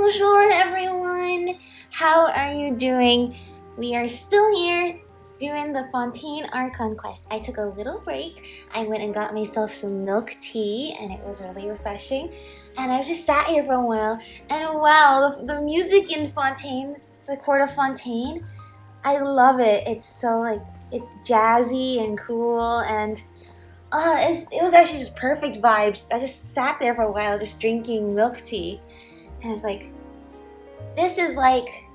Bonjour everyone! How are you doing? We are still here doing the Fontaine Archon quest. I took a little break. I went and got myself some milk tea and it was really refreshing. And I just sat here for a while and wow, the music in Fontaine's, the court of Fontaine, I love it. It's so it's jazzy and cool and it was actually just perfect vibes. I just sat there for a while just drinking milk tea. And it's like, this is like,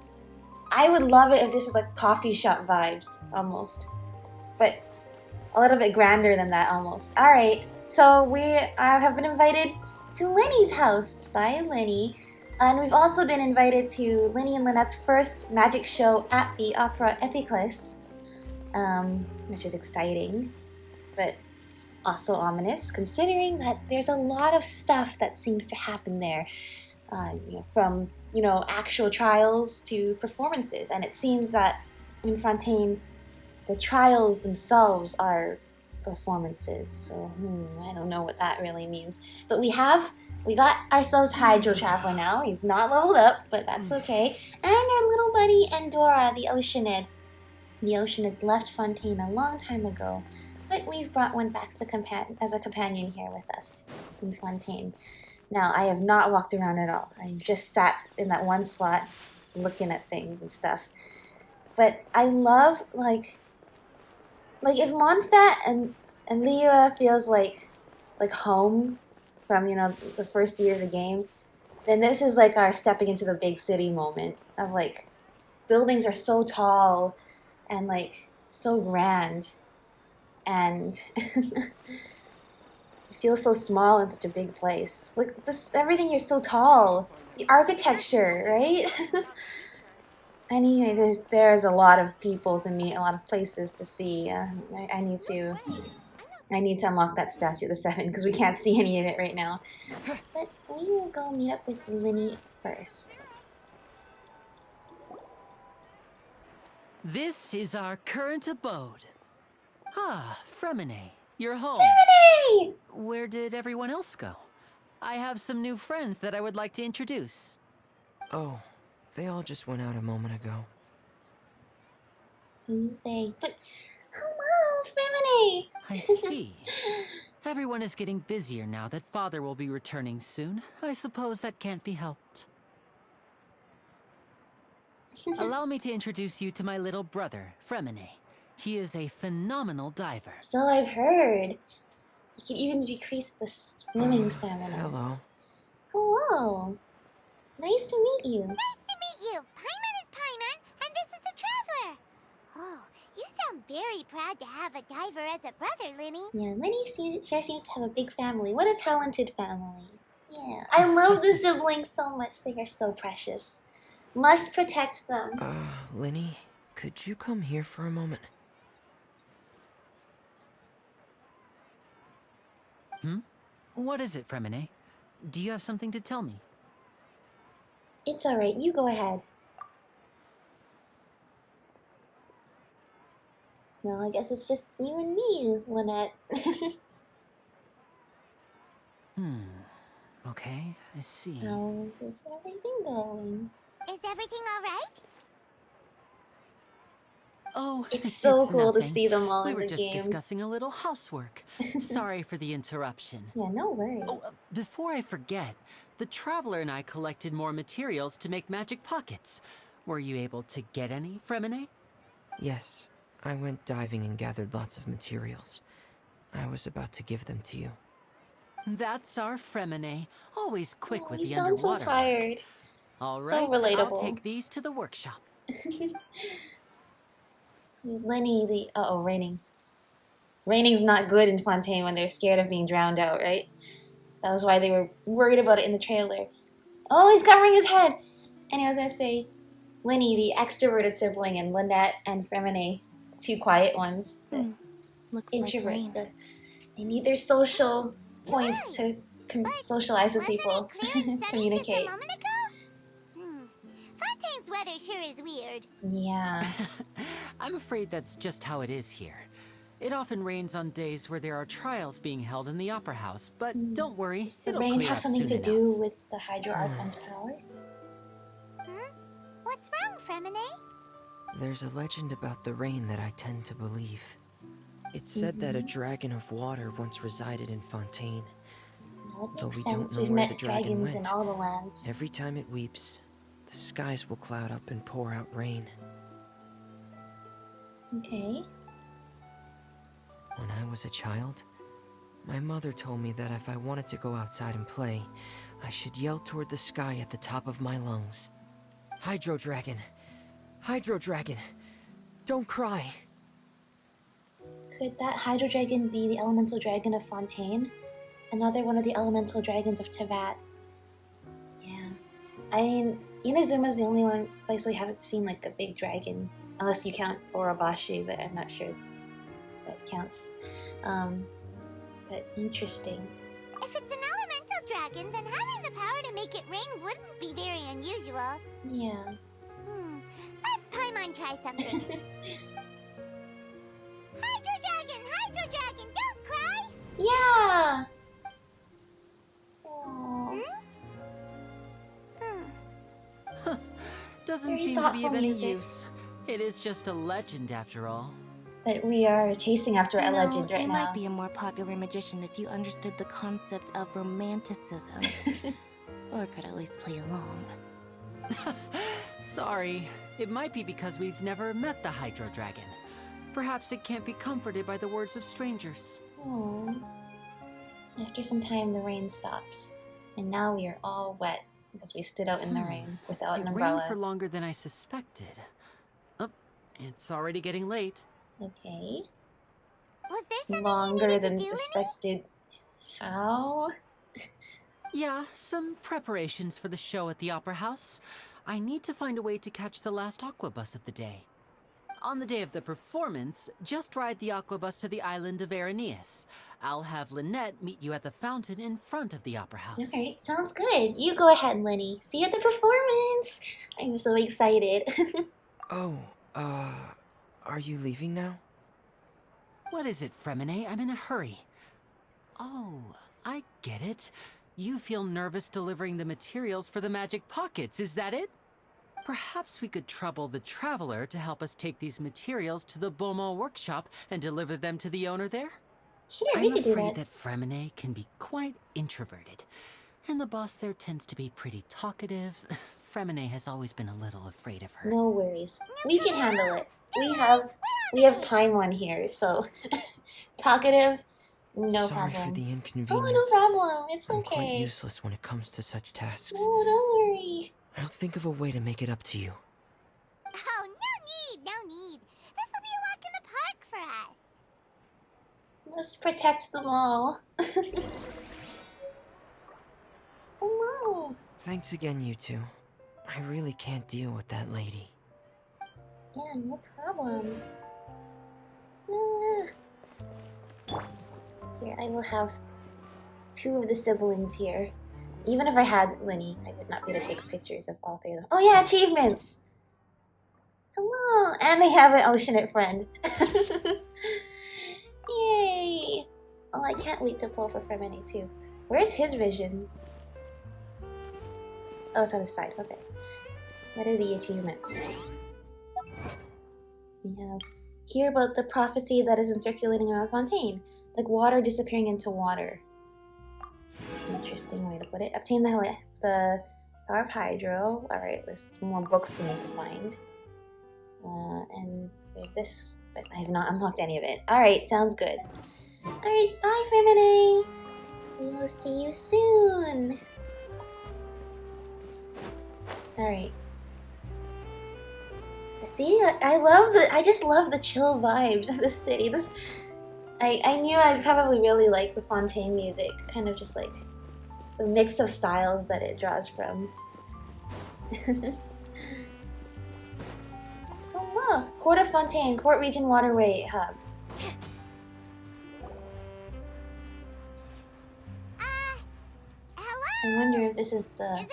I would love it if this is like coffee shop vibes, almost. But a little bit grander than that, almost. Alright, so we have been invited to Lyney's house by Lyney. And we've also been invited to Lyney and Lynette's first magic show at the Opera Epiclus. Which is exciting, but also ominous, considering that there's a lot of stuff that seems to happen there. From actual trials to performances, and it seems that in Fontaine the trials themselves are performances, so I don't know what that really means, but we got ourselves Hydro Traveler now. He's not leveled up, but that's okay. And our little buddy Endora, the Oceanid left Fontaine a long time ago, but we've brought one back as a companion here with us in Fontaine. Now, I have not walked around at all. I've just sat in that one spot looking at things and stuff. But I love, like if Mondstadt and Liyue feels like home from, the first year of the game, then this is like our stepping into the big city moment of like, buildings are so tall and like so grand. And feels so small in such a big place. Like everything here is so tall. The architecture, right? Anyway, there's a lot of people to meet, a lot of places to see. I need to unlock that statue of the Seven because we can't see any of it right now. But we will go meet up with Lyney first. This is our current abode. Ah, Fremine. You're home. Fremine! Where did everyone else go? I have some new friends that I would like to introduce. Oh, they all just went out a moment ago. Who's they? But, hello, Fremine! I see. Everyone is getting busier now that Father will be returning soon. I suppose that can't be helped. Allow me to introduce you to my little brother, Fremine. He is a phenomenal diver. So I've heard. You can even decrease the swimming stamina. Hello. Hello. Nice to meet you. Nice to meet you. Paimon is Paimon, and this is the Traveler. Oh, you sound very proud to have a diver as a brother, Lyney. Yeah, Lyney sure seems to have a big family. What a talented family. Yeah, I love the siblings so much. They are so precious. Must protect them. Lyney, could you come here for a moment? What is it, Fremine? Do you have something to tell me? It's alright, you go ahead. Well, I guess it's just you and me, Lynette. Okay, I see. How is everything going? Is everything all right? Oh, It's so cool to nothing. see them all We in were the just game. discussing a little housework. Sorry for the interruption. Yeah, no worries. Oh, before I forget, the Traveler and I collected more materials to make magic pockets. Were you able to get any, Fremine? Yes, I went diving and gathered lots of materials. I was about to give them to you. That's our Fremine, always quick with he the sounds underwater so tired. work. All right, So relatable. I'll take these to the workshop. Lyney, raining. Raining's not good in Fontaine when they're scared of being drowned out, right? That was why they were worried about it in the trailer. Oh, he's covering his head! And I was gonna say, Lyney, the extroverted sibling, and Lynette and Fremine, two quiet ones. The Looks introverts. like rain. They need their social points to socialize with people, Wasn't it clear and sunny communicate. just a moment ago? Fontaine's weather sure is weird. Yeah. I'm afraid that's just how it is here. It often rains on days where there are trials being held in the Opera House, but don't worry, Does the it'll rain clear have up something soon to enough. do with the Hydro Archon's power? Fremine? There's a legend about the rain that I tend to believe. It's said that a dragon of water once resided in Fontaine. Well, it Though makes we don't sense. know We've where the met dragon dragons in went. all the lands. Every time it weeps, the skies will cloud up and pour out rain. Okay. When I was a child, my mother told me that if I wanted to go outside and play, I should yell toward the sky at the top of my lungs. Hydro Dragon! Hydro Dragon! Don't cry! Could that Hydro Dragon be the elemental dragon of Fontaine? Another one of the elemental dragons of Tevat? Yeah. I mean, Inazuma's the only place we haven't seen like a big dragon. Unless you count Orobashi, but I'm not sure that counts. But interesting. If it's an elemental dragon, then having the power to make it rain wouldn't be very unusual. Yeah. Let Paimon try something. Hydro Dragon, don't cry! Yeah! Aww. Doesn't Very seem to be of thoughtful any music. use. It is just a legend after all. But we are chasing after a legend right you now. might be a more popular magician if you understood the concept of romanticism. Or could at least play along. Sorry, it might be because we've never met the Hydro Dragon. Perhaps it can't be comforted by the words of strangers. Aww. After some time, the rain stops. And now we are all wet because we stood out in the rain without an It umbrella. rained for longer than I suspected. Oh, it's already getting late. Okay. Was there something Longer you needed than to do, Lyney? suspected. How? Yeah, some preparations for the show at the Opera House. I need to find a way to catch the last aqua bus of the day. On the day of the performance, just ride the aqua bus to the island of Araneus. I'll have Lynette meet you at the fountain in front of the Opera House. Alright, sounds good. You go ahead, Lyney. See you at the performance! I'm so excited. Oh, are you leaving now? What is it, Fremine? I'm in a hurry. Oh, I get it. You feel nervous delivering the materials for the magic pockets, is that it? Perhaps we could trouble the Traveler to help us take these materials to the Beaumont workshop and deliver them to the owner there? Sure, we I'm could do afraid that. that Fremine can be quite introverted, and the boss there tends to be pretty talkative. Fremine has always been a little afraid of her. No worries. We can handle it. We have Paimon here, so talkative, no Sorry problem. for the Oh, inconvenience. no problem. It's I'm quite okay. useless when it comes to such tasks. Oh, don't worry. I'll think of a way to make it up to you. Oh, no need. This will be a walk in the park for us. Let's protect them all. Hello. Thanks again, you two. I really can't deal with that lady. Yeah, no problem. Here, I will have two of the siblings here. Even if I had Lyney, I would not be able to take pictures of all three of them. Oh yeah, achievements! Hello! And they have an oceanite friend. Yay! Oh, I can't wait to pull for Fremine too. Where's his vision? Oh, it's on the side. Okay. What are the achievements? We have hear about the prophecy that has been circulating around Fontaine, like water disappearing into water. Interesting way to put it. Obtain the power of Hydro. Alright, there's more books we need to find. And we have this, but I have not unlocked any of it. Alright, sounds good. Alright, bye Fremine! We will see you soon! Alright. See, I just love the chill vibes of the city. I knew I'd probably really like the Fontaine music, kind of just like the mix of styles that it draws from. Oh wow, Court of Fontaine, Court Region Waterway Hub. Hello? I wonder if this is Is there anyone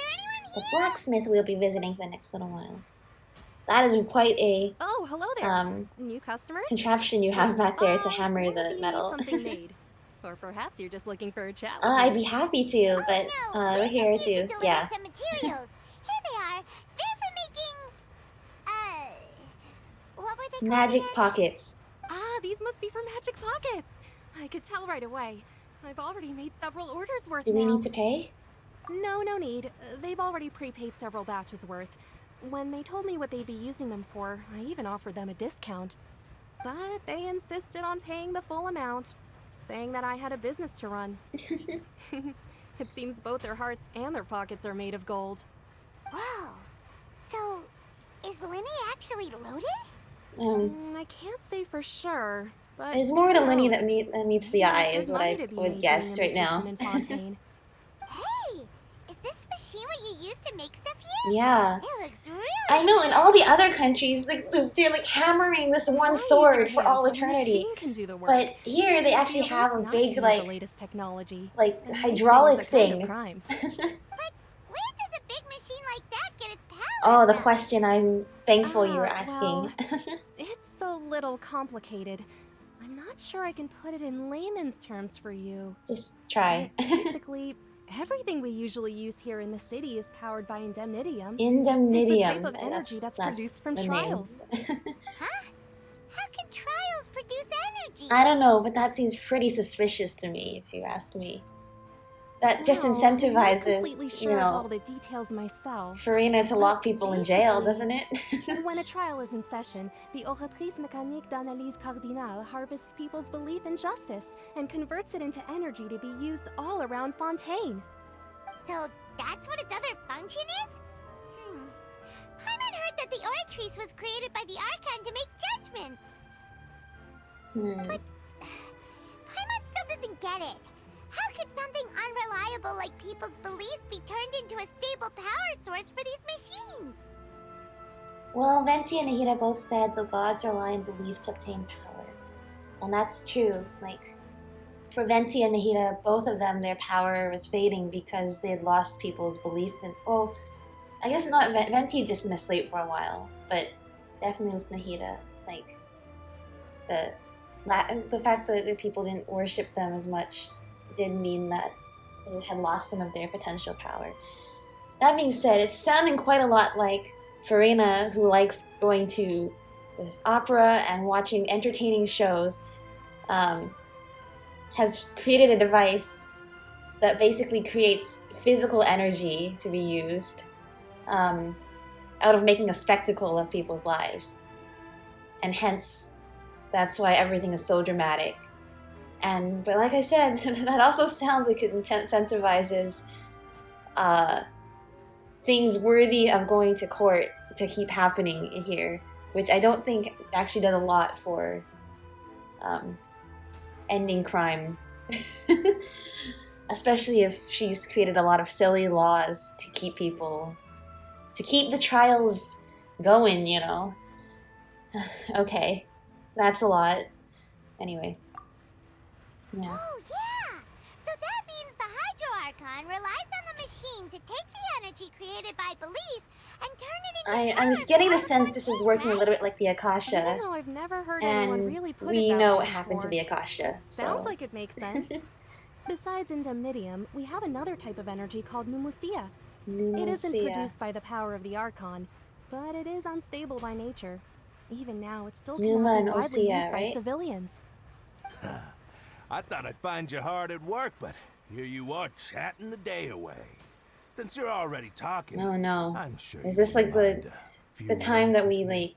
the here? blacksmith we'll be visiting for the next little while. That is quite a Oh, hello there. New customers? contraption you have back there to hammer or do the you metal. Need something made? Or perhaps you're just looking for a chat with I'd me. be happy to, but No, we're we here just need to, deliver yeah. some materials. Here they are. They're for making Magic pockets. Ah, these must be for magic pockets. I could tell right away. I've already made several orders worth Do we now. need to pay? No need. They've already prepaid several batches worth. When they told me what they'd be using them for, I even offered them a discount. But they insisted on paying the full amount, saying that I had a business to run. It seems both their hearts and their pockets are made of gold. Whoa. So, is Lyney actually loaded? I can't say for sure, but There's more to who Lyney knows? that meets the Maybe eye, there's is good what money I to be would made guess being a right now. magician in Fontaine. Hey, is this machine what you use to make stuff here? Yeah. It looks really I know, in all the other countries, they're like hammering this one Why use sword your for hands all when the eternity. machine can do the work? But here they actually You'll have a risk not to big use the like latest technology. And hydraulic wasting is a kind thing. of crime. But where does a big machine like that get its power Oh, the from? question I'm thankful you were Ah, asking. well, it's a little complicated. I'm not sure I can put it in layman's terms for you. Just try. But basically, everything we usually use here in the city is powered by indemnitium. Indemnitium. It's a type of energy that's produced from the trials. Huh? How can trials produce energy? I don't know, but that seems pretty suspicious to me, if you ask me. That just Well, I'm not incentivizes, completely you sure of all know, the details myself. Farina to lock But people in jail, basically, doesn't it? When a trial is in session, the Oratrice Mécanique d'Analyse Cardinale harvests people's belief in justice and converts it into energy to be used all around Fontaine. So that's what its other function is? Paimon heard that the Oratrice was created by the Archon to make judgments. Paimon still doesn't get it. How could something unreliable like people's beliefs be turned into a stable power source for these machines? Well, Venti and Nahida both said the gods rely on belief to obtain power. And that's true. Like, for Venti and Nahida, both of them, their power was fading because they had lost people's belief in... Well, I guess not. Venti had just been asleep for a while, but definitely with Nahida, like, the fact that the people didn't worship them as much did mean that they had lost some of their potential power. That being said, it's sounding quite a lot like Farina, who likes going to the opera and watching entertaining shows, has created a device that basically creates physical energy to be used out of making a spectacle of people's lives. And hence, that's why everything is so dramatic. But like I said, that also sounds like it incentivizes things worthy of going to court to keep happening here, which I don't think actually does a lot for ending crime. Especially if she's created a lot of silly laws to keep the trials going, you know. Okay, that's a lot. Anyway. Yeah. Oh, yeah! So that means the Hydro Archon relies on the machine to take the energy created by belief and turn it into I'm just getting the sense this is working a little bit like the Even Akasha, though I've never heard anyone and really put we it that know way what happened to before. the Akasha. Sounds So. like it makes sense. Besides indemnitium, we have another type of energy called pneumosia. It isn't Pneumosia. produced by the power of the Archon, but it is unstable by nature. Even now, it still Pneuma cannot and be widely osea, used by right? civilians. I thought I'd find you hard at work, but here you are chatting the day away. Since you're already talking, Oh no. I'm sure Is you this like wouldn't the mind a few time that words we with me.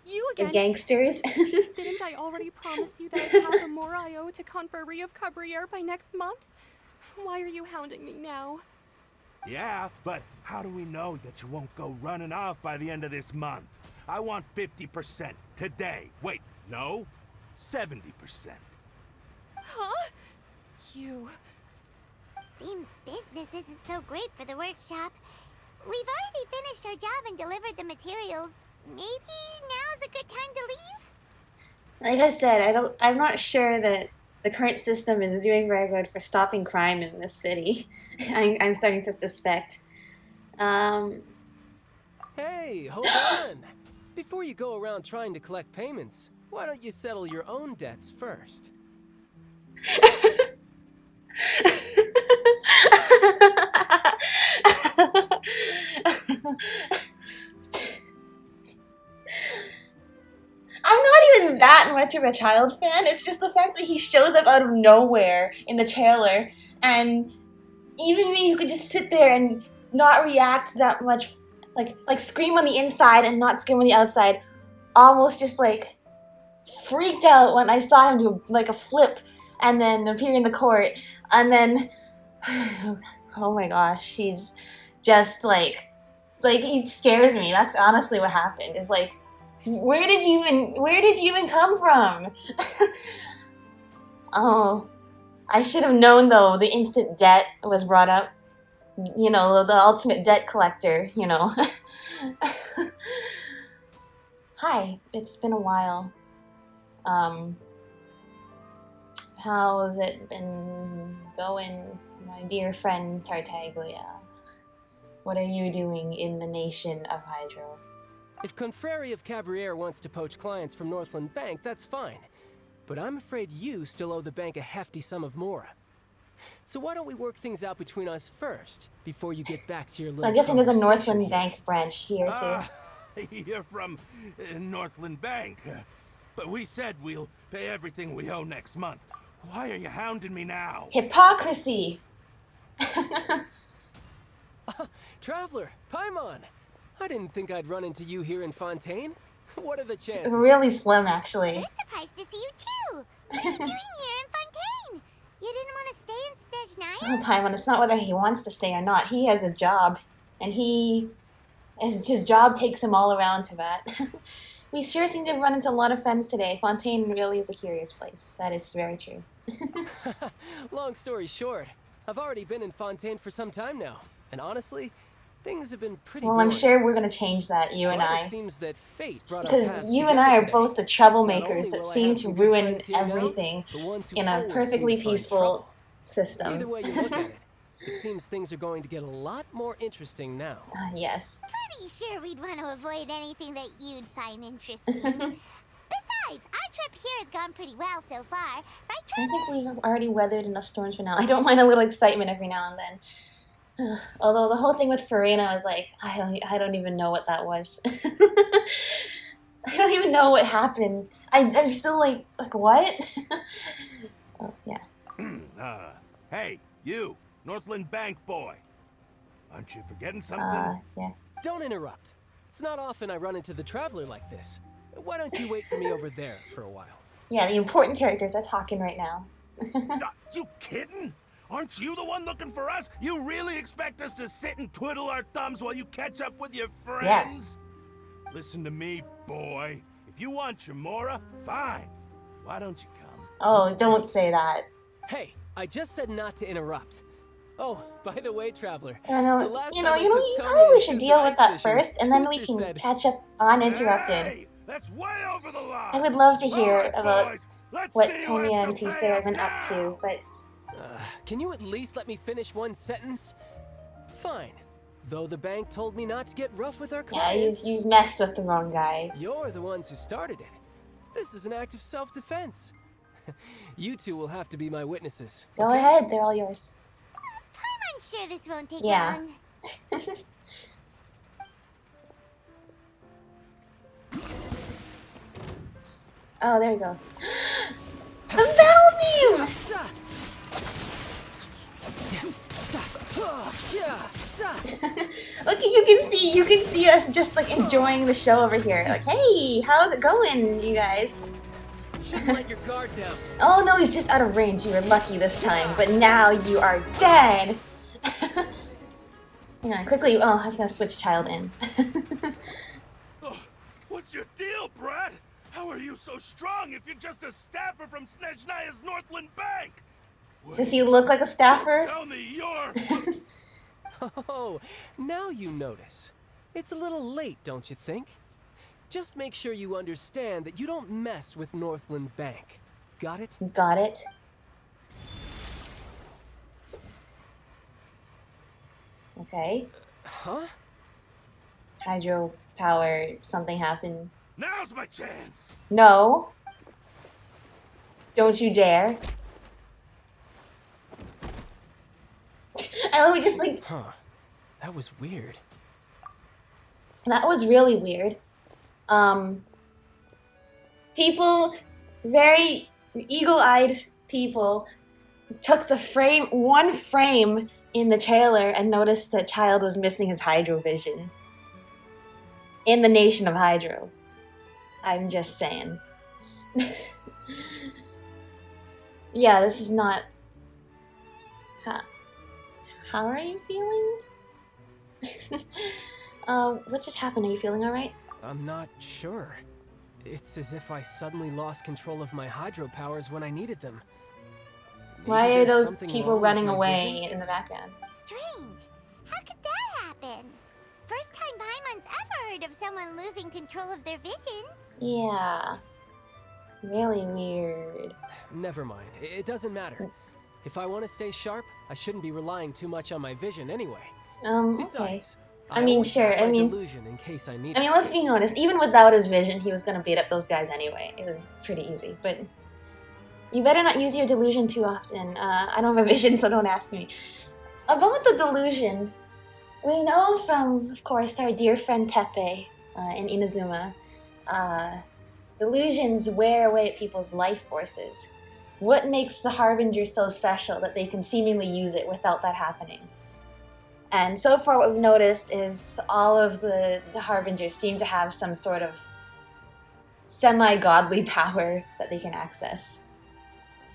You the again? gangsters? Didn't I already promise you that I'd have the more I owe to Confrérie of Cabriere by next month? Why are you hounding me now? Yeah, but how do we know that you won't go running off by the end of this month? I want 50% today. Wait, no, 70%. Huh? You... Seems business isn't so great for the workshop. We've already finished our job and delivered the materials. Maybe now's a good time to leave? Like I said, I'm not sure that the current system is doing very good for stopping crime in this city. I'm starting to suspect. Hey, hold on! Before you go around trying to collect payments, why don't you settle your own debts first? that much of a Childe fan. It's just the fact that he shows up out of nowhere in the trailer, and even me who could just sit there and not react that much, like scream on the inside and not scream on the outside, almost just like freaked out when I saw him do like a flip and then appear in the court, and then oh my gosh, he's just like he scares me. That's honestly what happened. Is like, where did you even come from? Oh, I should have known though. The instant debt was brought up. You know, the ultimate debt collector. You know. Hi, it's been a while. How's it been going, my dear friend Tartaglia? What are you doing in the nation of Hydro? If Confrere of Cabriere wants to poach clients from Northland Bank, that's fine. But I'm afraid you still owe the bank a hefty sum of mora. So why don't we work things out between us first, before you get back to your little So I'm guessing there's a conversation Northland here. Bank branch here too. You're from Northland Bank. But we said we'll pay everything we owe next month. Why are you hounding me now? Hypocrisy! Traveler, Paimon! I didn't think I'd run into you here in Fontaine. What are the chances? Really slim, actually. We're surprised to see you too. What are you doing here in Fontaine? You didn't want to stay in Snezhnaya? Oh, Paimon, it's not whether he wants to stay or not. He has a job, and his job takes him all around to that. We sure seem to have run into a lot of friends today. Fontaine really is a curious place. That is very true. Long story short, I've already been in Fontaine for some time now, and honestly, things have been pretty Well, I'm boring. sure we're going to change that, you and Well, I. It seems that fate brought our Because paths you and together I are today. both the Not troublemakers only that will I seem have to some good ruin friends here now, everything the ones who in a always perfectly seem to find peaceful trouble. system. Either way you look at it, it seems things are going to get a lot more interesting now. Yes. Pretty sure we'd want to avoid anything that you'd find interesting. Besides, our trip here has gone pretty well so far. Right, I Traveler? think we've already weathered enough storms for now. I don't mind a little excitement every now and then. Although the whole thing with Farina was like, I don't even know what that was. I don't even know what happened. I'm still like what? Oh, yeah. Hey, you, Northland Bank boy. Aren't you forgetting something? Yeah. Don't interrupt. It's not often I run into the Traveler like this. Why don't you wait for me over there for a while? Yeah, the important characters are talking right now. You kidding? Aren't you the one looking for us? You really expect us to sit and twiddle our thumbs while you catch up with your friends? Yes. Listen to me, boy. If you want your mora, fine. Why don't you come? Oh, don't say that. Hey, I just said not to interrupt. Oh, by the way, Traveler. I know, the last you time I took probably Tony and should Susan deal with ice that fishing, first, and then we Tooster can said, catch up uninterrupted. Hey, that's way over the line. I would love to All here right, about boys, let's what see who Tonya has and to Tisa pay have been up up to, now. but Can you at least let me finish one sentence? Fine. Though the bank told me not to get rough with our yeah, clients. you've messed with the wrong guy. You're the ones who started it. This is an act of self-defense. You two will have to be my witnesses. Go okay? ahead, they're all yours. I'm sure this won't take Yeah. long. Oh, there you go. The Bellevue! Look, you can see us just like enjoying the show over here. Like, hey, how's it going, you guys? Shouldn't let your guard down. Oh no, he's just out of range. You were lucky this time, but now you are dead. Hang on, quickly. Oh, I was gonna switch Childe in. Ugh, what's your deal, Brad? How are you so strong if you're just a staffer from Snezhnaya's Northland Bank? Does he look like a staffer? Tell me you're... Oh, now you notice. It's a little late, don't you think? Just make sure you understand that you don't mess with Northland Bank. Got it? Got it. Okay. Huh? Hydro power, something happened. Now's my chance! No. Don't you dare. I love it, just like, Huh. That was weird. that was really weird. People very eagle-eyed people took the one frame in the trailer and noticed that Childe was missing his hydro vision in the nation of Hydro. I'm just saying. Yeah, this is not... How are you feeling? What just happened? Are you feeling alright? I'm not sure. It's as if I suddenly lost control of my hydro powers when I needed them. Why Maybe are there's those something people wrong with running my away vision? in the background? Strange. How could that happen? First time Paimon's ever heard of someone losing control of their vision. Yeah. Really weird. Never mind. It doesn't matter. If I want to stay sharp, I shouldn't be relying too much on my vision anyway. Okay. Besides, I mean, always sure, have I my mean- delusion in case I need I mean, it. let's be honest, even without his vision, he was gonna beat up those guys anyway. It was pretty easy, but you better not use your delusion too often. I don't have a vision, so don't ask me. About the delusion, we know from, of course, our dear friend Tepe in Inazuma, delusions wear away at people's life forces. What makes the Harbinger so special that they can seemingly use it without that happening? And so far what we've noticed is all of the Harbingers seem to have some sort of semi-godly power that they can access.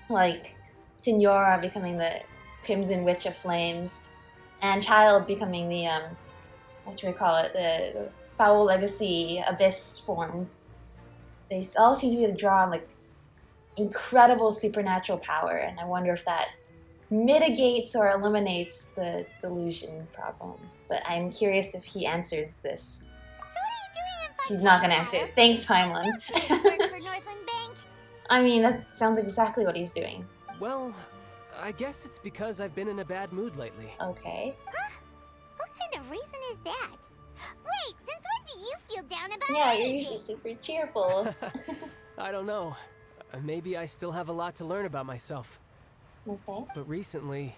Like Signora becoming the Crimson Witch of Flames, and Childe becoming the, what do we call it, the Foul Legacy Abyss form. They all seem to be able to draw on like incredible supernatural power, and I wonder if that mitigates or eliminates the delusion problem. But I'm curious if he answers this. So what are you doing in Fontaine? He's not gonna answer it. Thanks, Paimon. Don't you work for Northland Bank? I mean, that sounds exactly what he's doing. Well, I guess it's because I've been in a bad mood lately. Okay. Huh? What kind of reason is that? Wait, since when do you feel down about Yeah, you're anything? usually super cheerful. I don't know. Maybe I still have a lot to learn about myself. Okay. But recently,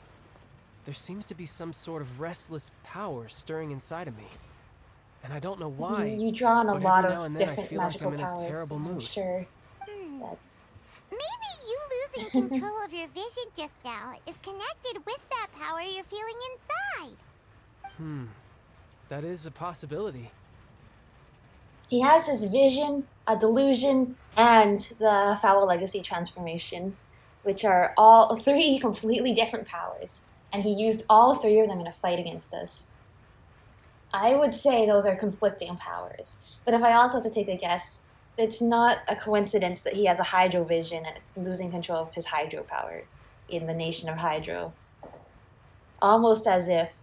there seems to be some sort of restless power stirring inside of me. And I don't know why. You draw on a but lot every now of and then I different feel like magical I'm in a powers. terrible I'm mood. sure. Hmm. Maybe you losing control of your vision just now is connected with that power you're feeling inside. That is a possibility. He has his vision, a delusion, and the Foul Legacy transformation, which are all three completely different powers. And he used all three of them in a fight against us. I would say those are conflicting powers. But if I also have to take a guess, it's not a coincidence that he has a Hydro vision and losing control of his Hydro power in the nation of Hydro. Almost as if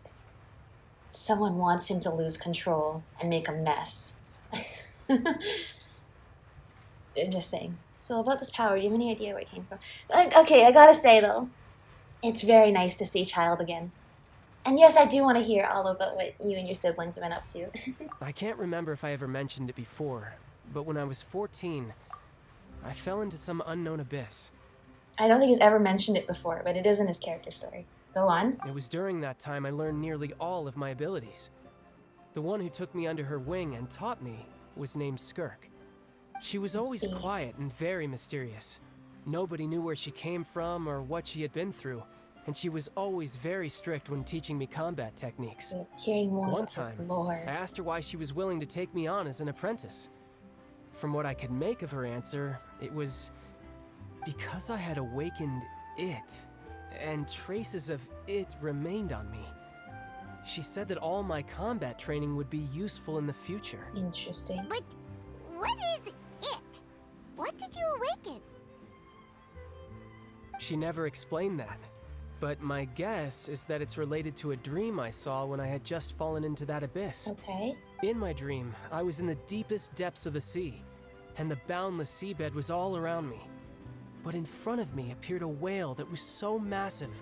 someone wants him to lose control and make a mess. I'm just saying. So about this power, do you have any idea where it came from? Okay, I gotta say though, it's very nice to see Childe again. And yes, I do want to hear all about what you and your siblings have been up to. I can't remember if I ever mentioned it before, but when I was 14, I fell into some unknown abyss. I don't think he's ever mentioned it before, but it is in his character story. Go on. It was during that time I learned nearly all of my abilities. The one who took me under her wing and taught me was named Skirk. She was always see. quiet and very mysterious. Nobody knew where she came from or what she had been through, and she was always very strict when teaching me combat techniques. We're hearing more One about his time, lore. I asked her why she was willing to take me on as an apprentice. From what I could make of her answer, it was because I had awakened it, and traces of it remained on me. She said that all my combat training would be useful in the future. Interesting. But what is it? What did you awaken? She never explained that, but my guess is that it's related to a dream I saw when I had just fallen into that abyss. Okay. In my dream, I was in the deepest depths of the sea, and the boundless seabed was all around me. But in front of me appeared a whale that was so massive,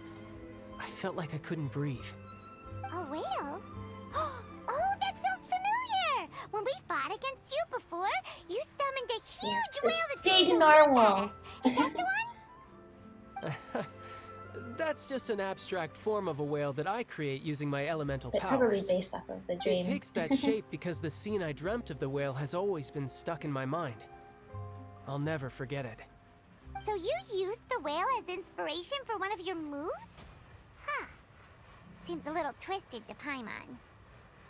I felt like I couldn't breathe. A whale? Oh, that sounds familiar! When we fought against you before, you summoned a huge whale that big seemed to narwhal. lick us. Is that the one? That's just an abstract form of a whale that I create using my elemental But probably powers. based off of the dream. It takes that shape because the scene I dreamt of the whale has always been stuck in my mind. I'll never forget it. So you used the whale as inspiration for one of your moves? Huh. Seems a little twisted to Paimon.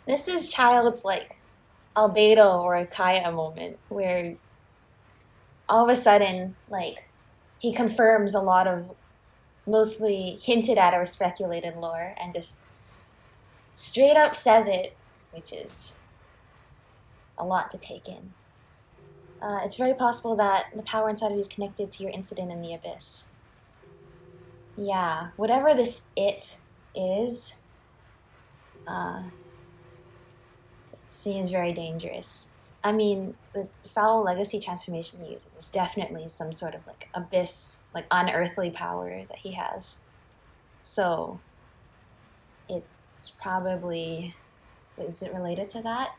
This is Childe's like albedo or a Kaya moment where all of a sudden, like, he confirms a lot of mostly hinted at or speculated lore and just straight up says it, which is a lot to take in. It's very possible that the power inside of you is connected to your incident in the abyss. Yeah, whatever this it is, it seems very dangerous. I mean, the foul legacy transformation he uses is definitely some sort of like abyss, like unearthly power that he has. So, it's probably, is it related to that?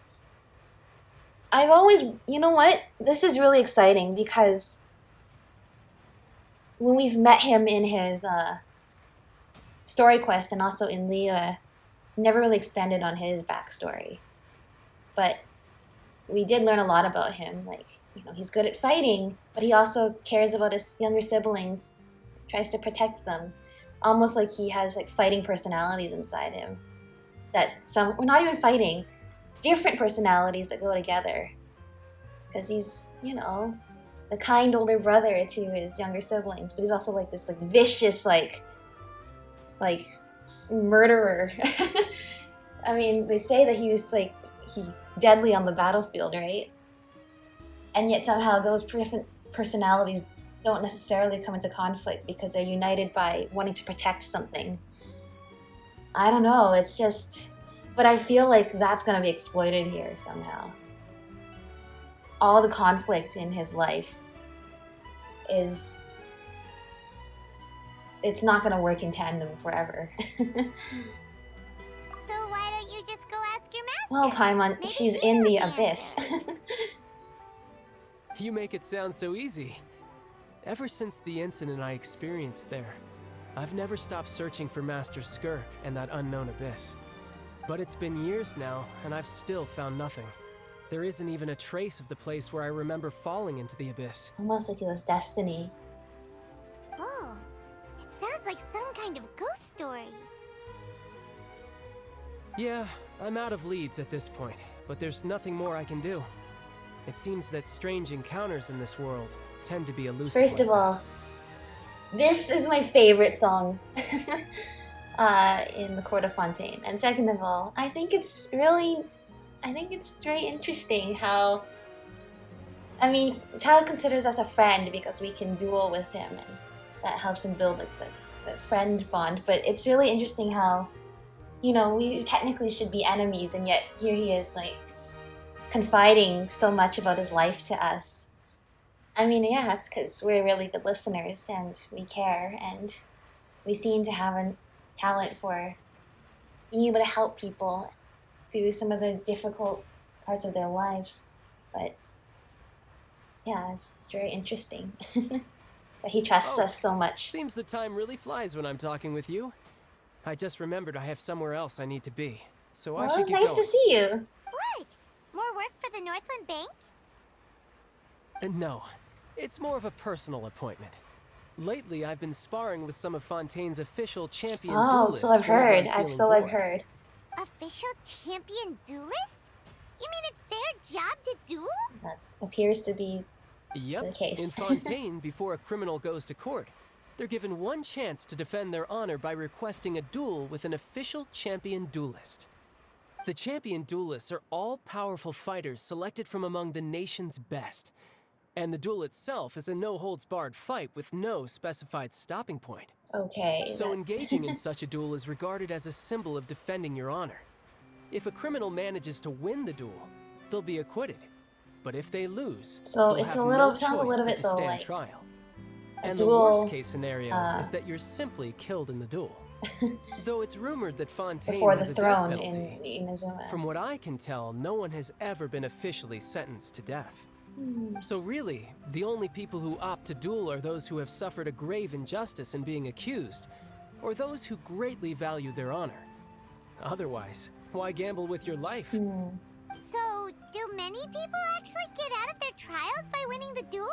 I've always, you know what? This is really exciting because when we've met him in his story quest and also in Leah, never really expanded on his backstory. But we did learn a lot about him. Like, you know, he's good at fighting, but he also cares about his younger siblings, tries to protect them. Almost like he has like fighting personalities inside him. That some, or not even fighting, different personalities that go together. Because he's, you know, the kind older brother to his younger siblings, but he's also like this like vicious like murderer. I mean, they say that he was like, he's deadly on the battlefield, right? And yet somehow those different personalities don't necessarily come into conflict because they're united by wanting to protect something. I don't know, it's just, but I feel like that's going to be exploited here somehow. All the conflict in his life is, it's not going to work in tandem forever. So why don't you just go ask your master? Well, Paimon, Maybe she's he in knows the the abyss. You make it sound so easy. Ever since the incident I experienced there, I've never stopped searching for Master Skirk and that unknown abyss. But it's been years now, and I've still found nothing. There isn't even a trace of the place where I remember falling into the abyss. Almost like it was destiny. Oh, it sounds like some kind of ghost story. Yeah, I'm out of leads at this point, but there's nothing more I can do. It seems that strange encounters in this world tend to be elusive. First of all, this is my favorite song in the Court of Fontaine. And second of all, I think it's very interesting how, I mean, Childe considers us a friend because we can duel with him and that helps him build like the friend bond. But it's really interesting how, you know, we technically should be enemies and yet here he is like confiding so much about his life to us. I mean, yeah, it's because we're really good listeners and we care and we seem to have a talent for being able to help people through some of the difficult parts of their lives. But yeah, it's very interesting that he trusts us so much. Seems the time really flies when I'm talking with you. I just remembered I have somewhere else I need to be, so I Well, should it's get nice going. to see you. What? More work for the Northland Bank? No, it's more of a personal appointment. Lately, I've been sparring with some of Fontaine's official champion Oh, duelists. so I've whenever I'm heard. feeling I've bored. heard. Official champion duelist? You mean it's their job to duel? That appears to be Yep. the case. In Fontaine, before a criminal goes to court, they're given one chance to defend their honor by requesting a duel with an official champion duelist. The champion duelists are all powerful fighters selected from among the nation's best. And the duel itself is a no-holds-barred fight with no specified stopping point. Okay. So engaging in such a duel is regarded as a symbol of defending your honor. If a criminal manages to win the duel, they'll be acquitted. But if they lose, So they'll it's have a little, no sounds a choice little but bit to though stand like trial. a And duel, the worst-case scenario is that you're simply killed in the duel. Though it's rumored that Fontaine before the has a death throne penalty. in Inazuma. From what I can tell, no one has ever been officially sentenced to death. So really, the only people who opt to duel are those who have suffered a grave injustice in being accused, or those who greatly value their honor. Otherwise, why gamble with your life? So, do many people actually get out of their trials by winning the duel?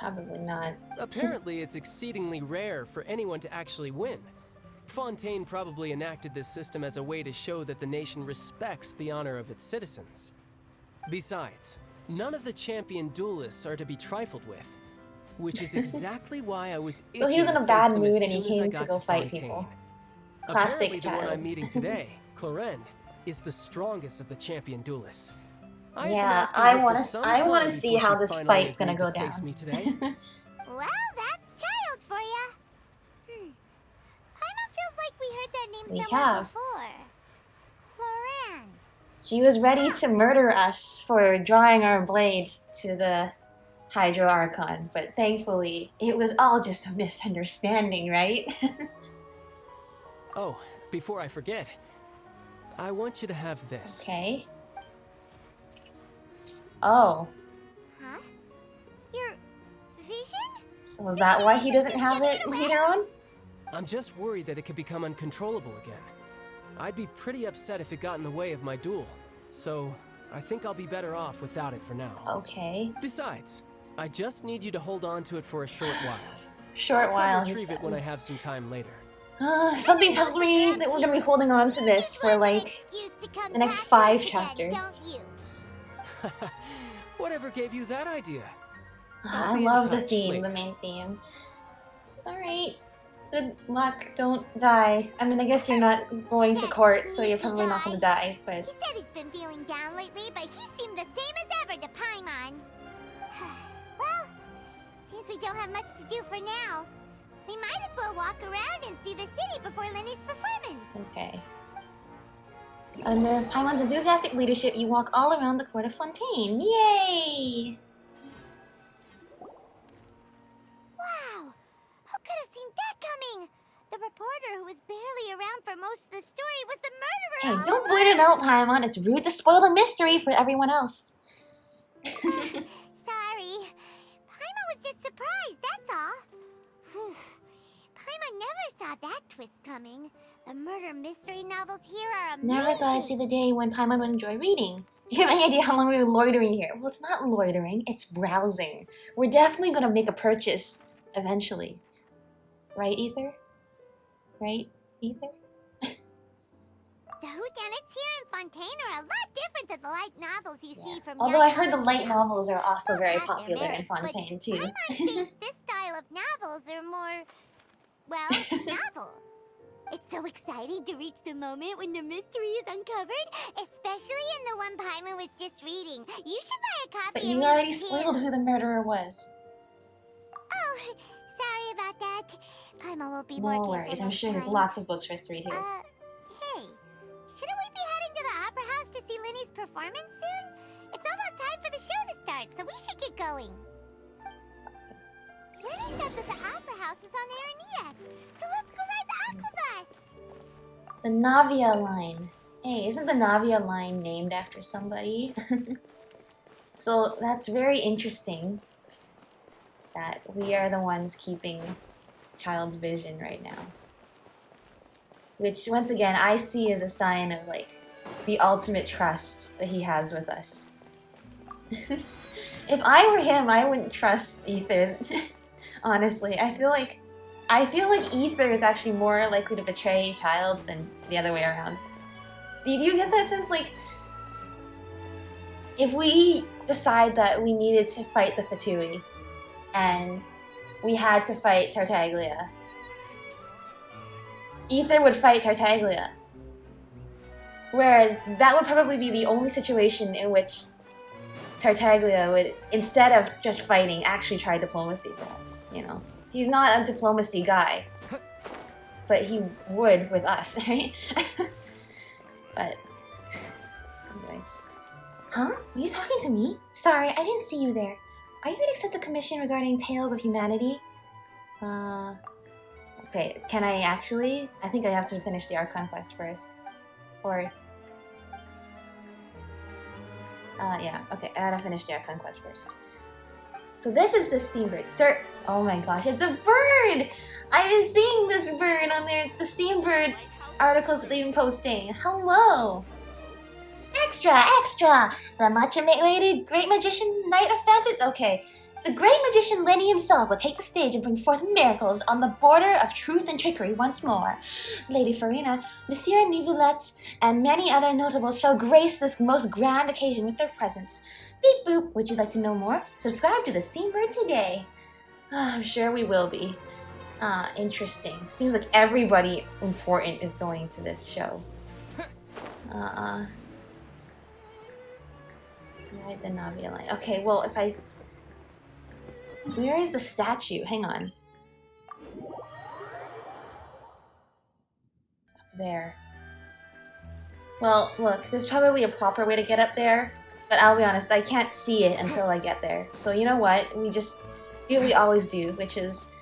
Probably not. Apparently, it's exceedingly rare for anyone to actually win. Fontaine probably enacted this system as a way to show that the nation respects the honor of its citizens. Besides, none of the champion duelists are to be trifled with, which is exactly why I was itching So he was in to a face bad them mood as and he soon as I came to got go fight Fontaine. people. Apparently, Classic the one child. I'm meeting today, Clorend, is the strongest of the champion duelists. I have been Yeah, asking I her for want some to time see before how she this finally fight's gonna agreed go to face down. me today. Well, that's Childe for ya. Paimon feels like we heard that name We somewhere have. before. Clorand. She was ready to murder us for drawing our blade to the Hydro Archon, but thankfully it was all just a misunderstanding, right? Oh, before I forget, I want you to have this. Okay. Oh, Huh? Your vision? so is that why he doesn't have it later on? I'm just worried that it could become uncontrollable again. I'd be pretty upset if it got in the way of my duel, so I think I'll be better off without it for now. Okay. Besides, I just need you to hold on to it for a short while. Short I'll while, come he retrieve it when I says. have some time later. Something tells me that we're gonna be holding on to this for like the next 5 chapters. Whatever gave you that idea? I love the theme, the main theme. Alright. Good luck, don't die. I mean, I guess you're not going to court, so you're probably not gonna die, but... He said he's been feeling down lately, but he seemed the same as ever to Paimon. Well, since we don't have much to do for now, we might as well walk around and see the city before Lyney's performance. Okay. Under Paimon's enthusiastic leadership, you walk all around the court of Fontaine. Yay! Wow! Who could have seen that coming? The reporter who was barely around for most of the story was the Hey, murderer all don't blurt it out, Paimon. It's rude to spoil the mystery for everyone else. Sorry. Paimon was just surprised, that's all. Whew. Paimon never saw that twist coming. The murder mystery novels here are amazing. Never thought I'd see the day when Paimon would enjoy reading. Do you have any idea how long we were loitering here? Well, it's not loitering, it's browsing. We're definitely gonna make a purchase eventually. Right, Ether? Right, Ether? The whodunits here in Fontaine are a lot different than the light novels you see from Although young I heard the light adults. novels are also Both very have their popular in merits, but Fontaine, too. Paimon thinks this style of novels are more, well, novel. It's so exciting to reach the moment when the mystery is uncovered, especially in the one Paimon was just reading. You should buy a copy But and you read already it too. spoiled who the murderer was. Oh, sorry about that. Paimon will be more No careful worries, I'm next sure there's time. lots of books for us to read here. Hey, shouldn't we be heading to the opera house to see Lyney's performance soon? It's almost time for the show to start, so we should get going. Lyney said that the opera house is on Aeneas, so let's go ride the aquabus. The Navia line. Hey, isn't the Navia line named after somebody? So that's very interesting that we are the ones keeping Childe's vision right now. Which, once again, I see as a sign of, like, the ultimate trust that he has with us. If I were him, I wouldn't trust Ether. Honestly, I feel like Ether is actually more likely to betray Childe than the other way around. Did you get that sense? Like, if we decide that we needed to fight the Fatui, and we had to fight Tartaglia, Ether would fight Tartaglia. Whereas that would probably be the only situation in which Tartaglia would, instead of just fighting, actually try diplomacy for once, you know? He's not a diplomacy guy. But he would with us, right? But, anyway. Huh? Were you talking to me? Sorry, I didn't see you there. Are you going to accept the commission regarding Tales of Humanity? Okay, can I actually? I think I have to finish the Archon quest first. Or... yeah, okay, I gotta finish the Archon quest first. So this is the Steambird. Sir, oh my gosh, it's a bird! I've been seeing this bird on there, the Steambird articles that they've been posting. Hello! Extra, extra! The much awaited Great Magician Knight of Fantasy. Okay, The great magician Lyney himself will take the stage and bring forth miracles on the border of truth and trickery once more. Lady Farina, Monsieur Neuvillette, and many other notables shall grace this most grand occasion with their presence. Beep boop, would you like to know more? Subscribe to the Steambird today. I'm sure we will be. Interesting. Seems like everybody important is going to this show. Ride the Navia line. Okay, well, if I... Where is the statue? Hang on. Up there. Well, look, there's probably a proper way to get up there, but I'll be honest, I can't see it until I get there. So you know what? We just do what we always do, which is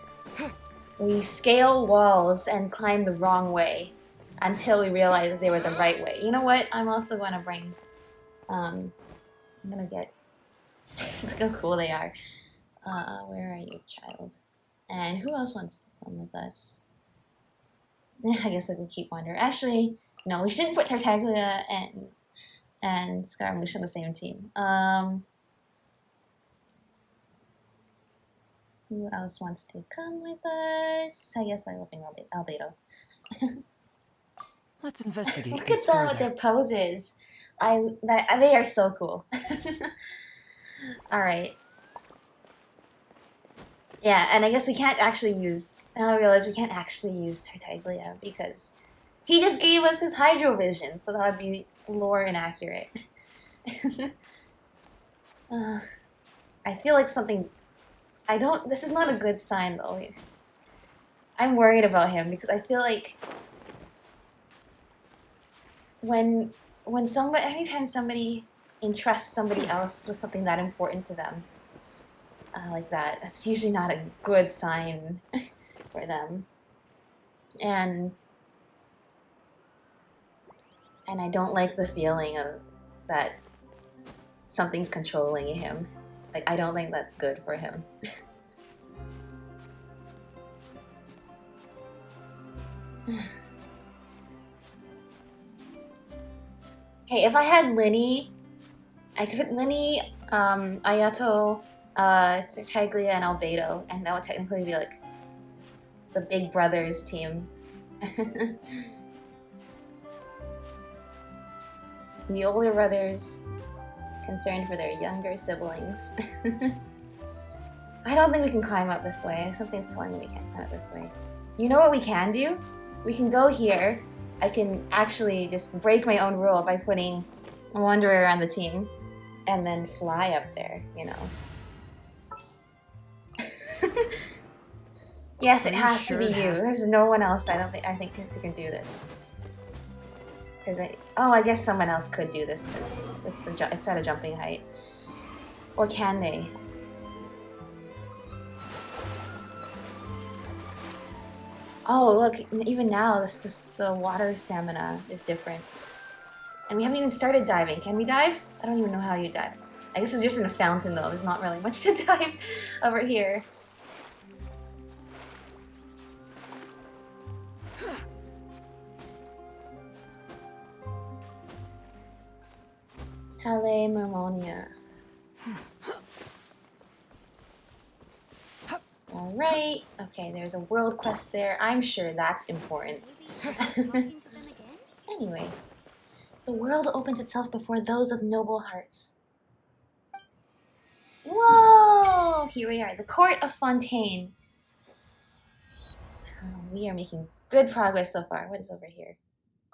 we scale walls and climb the wrong way until we realize there was a right way. You know what? I'm also going to bring... I'm going to get... Look how cool they are. Where are you, Childe? And who else wants to come with us? I guess I can keep wandering. Actually, no, we shouldn't put Tartaglia and Scaramouche on the same team. Who else wants to come with us? I guess I will bring Albedo. Let's investigate. Look at them with their poses. They are so cool. All right. Yeah, and I guess we can't actually use... Now I realize we can't actually use Tartaglia because he just gave us his Hydro Vision, so that would be lore inaccurate. I feel like something... This is not a good sign, though. I'm worried about him because I feel like anytime somebody entrusts somebody else with something that important to them, like that's usually not a good sign for them. And I don't like the feeling of that something's controlling him. Like, I don't think that's good for him. Hey, if I had Lyney, I could put Lyney, Ayato, Tartaglia, and Albedo, and that would technically be like the Big Brothers team. The older brothers concerned for their younger siblings. I don't think we can climb up this way. Something's telling me we can't climb up this way. You know what we can do? We can go here. I can actually just break my own rule by putting a Wanderer on the team and then fly up there, you know. Yes, it has to be you. There's no one else. I think who can do this. Because I guess someone else could do this because it's at a jumping height. Or can they? Oh, look! Even now, the water stamina is different, and we haven't even started diving. Can we dive? I don't even know how you dive. I guess it's just in a fountain, though. There's not really much to dive over here. Halle Marmonia. Alright. Okay, there's a world quest there. I'm sure that's important. Anyway. The world opens itself before those with noble hearts. Whoa! Here we are. The court of Fontaine. We are making good progress so far. What is over here?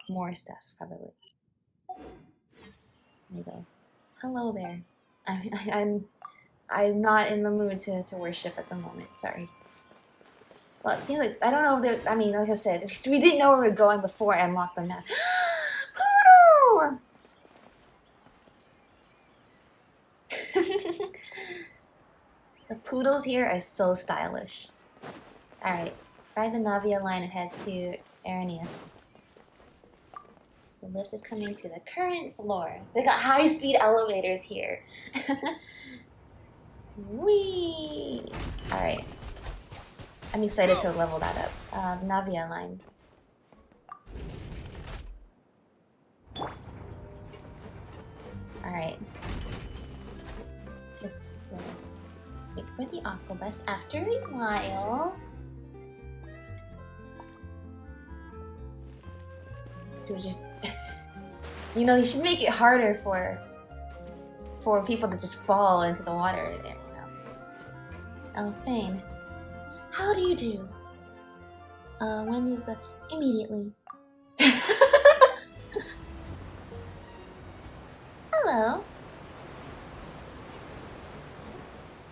More stuff, probably. There you go. Hello there. I'm not in the mood to worship at the moment. Sorry. Well, it seems like I don't know if there. I mean, like I said, we didn't know where we were going before I unlocked them now. Poodle! The poodles here are so stylish. All right, ride the Navia line and head to Arrhenius. The lift is coming to the current floor. They got high-speed elevators here. Whee! Alright. I'm excited to level that up. Navia line. Alright. This way. Wait for the aqua bus after a while. To just, you know, you should make it harder for people to just fall into the water there, you know. Fontaine, how do you do? When is the immediately? Hello.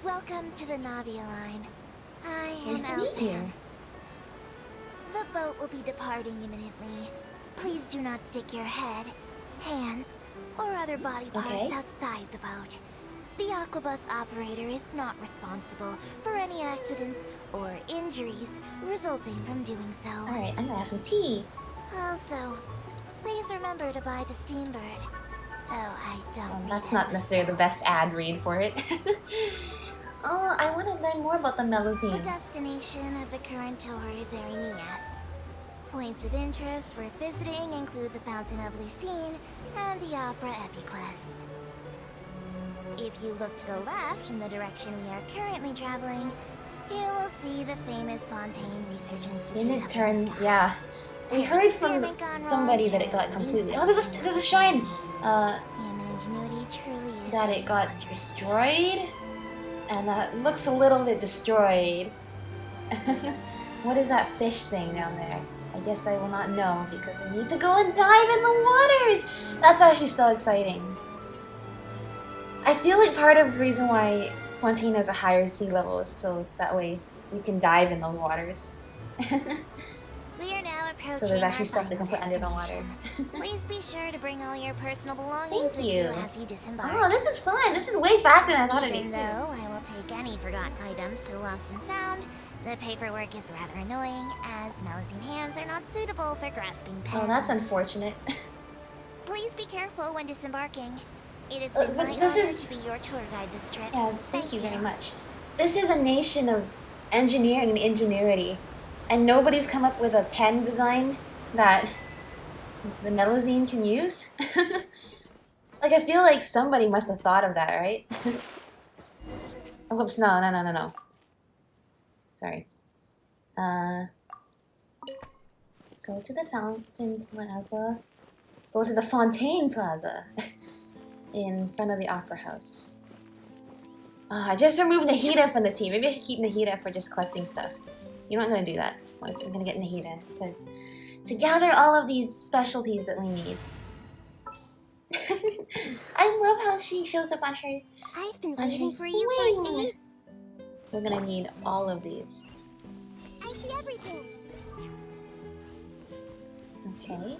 Welcome to the Navia line. I Nice am to meet you. Elfan. The boat will be departing imminently. Please do not stick your head, hands, or other body parts Okay. outside the boat. The Aquabus operator is not responsible for any accidents or injuries resulting from doing so. Alright, I'm gonna have some tea. Also, please remember to buy the Steambird. Though I don't That's read not it necessarily the myself. best ad read for it. Oh, I want to learn more about the The Melusine. destination of the current tour is Arenias. Points of interest worth visiting include the Fountain of Lucine and the Opera Epiclese. If you look to the left in the direction we are currently traveling, you will see the famous Fontaine Research Institute. Didn't up it in turn? the sky. Yeah. We An heard from experiment gone somebody wrong that it got generating completely. Oh, sound. there's a shrine. Human ingenuity truly is That a it got wondrous destroyed, and that looks a little bit destroyed. What is that fish thing down there? I guess I will not know because we need to go and dive in the waters. That's actually so exciting. I feel like part of the reason why Fontaine has a higher sea level is so that way we can dive in those waters. We are now approaching So there's actually our stuff they can final put under the water. destination. Please be sure to bring all your personal belongings Thank with you. as you disembark. Oh, this is fun. This is way faster than I thought it'd be Even too. though I will take any forgotten items to the lost and found, the paperwork is rather annoying, as Melusine hands are not suitable for grasping pens. Oh, that's unfortunate. Please be careful when disembarking. It has Uh, been but my this honor is- to be your tour guide this trip. Yeah, thank you very much. This is a nation of engineering and ingenuity, and nobody's come up with a pen design that the Melusine can use. Like, I feel like somebody must have thought of that, right? Oh, whoops, no. Sorry. Go to the Fountain Plaza. Go to the Fontaine Plaza in front of the Opera House. I just removed Nahida from the team. Maybe I should keep Nahida for just collecting stuff. You know, I'm gonna do that. I'm gonna get Nahida to gather all of these specialties that we need. I love how she shows up on her I've been on her waiting for you for swing. 8. We're gonna need all of these. I see everything. Okay.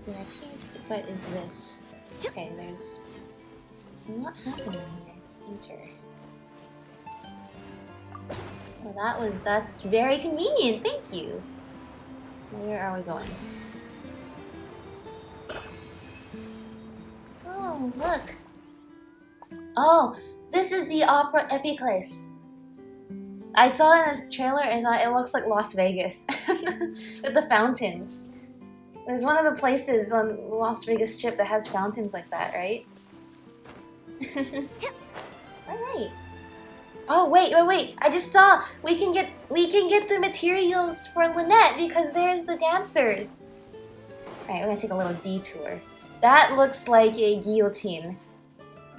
There appears to, what is this? Okay, there's a lot happening here. Enter. Well, that's very convenient. Thank you. Where are we going? Oh, look. Oh, this is the Opera Epiclese. I saw it in the trailer and I thought it looks like Las Vegas with the fountains. There's one of the places on the Las Vegas Strip that has fountains like that, right? Alright. Oh wait! I just saw we can get the materials for Lynette because there's the dancers. Alright, we're gonna take a little detour. That looks like a guillotine.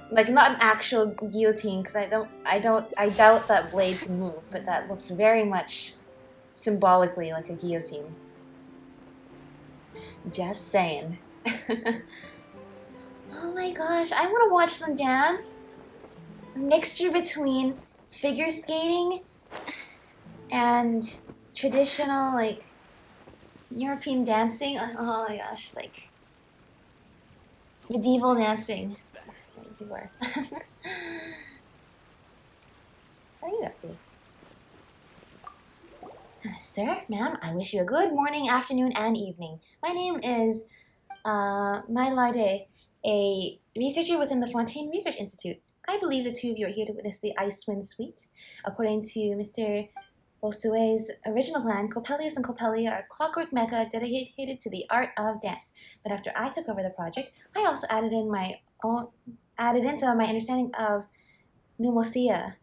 Like not an actual guillotine, because I doubt that blade can move, but that looks very much symbolically like a guillotine. Just saying. Oh my gosh, I want to watch them dance. A mixture between figure skating and traditional, like, European dancing. Oh my gosh, like, medieval dancing. That's what it'd be worth. What are you up to? Sir, ma'am, I wish you a good morning, afternoon, and evening. My name is Larde, a researcher within the Fontaine Research Institute. I believe the two of you are here to witness the Icewind Suite. According to Mr. Bosue's original plan, Coppelia and Coppelia are a clockwork mecca dedicated to the art of dance. But after I took over the project, I also added in my own added into my understanding of pneumosia.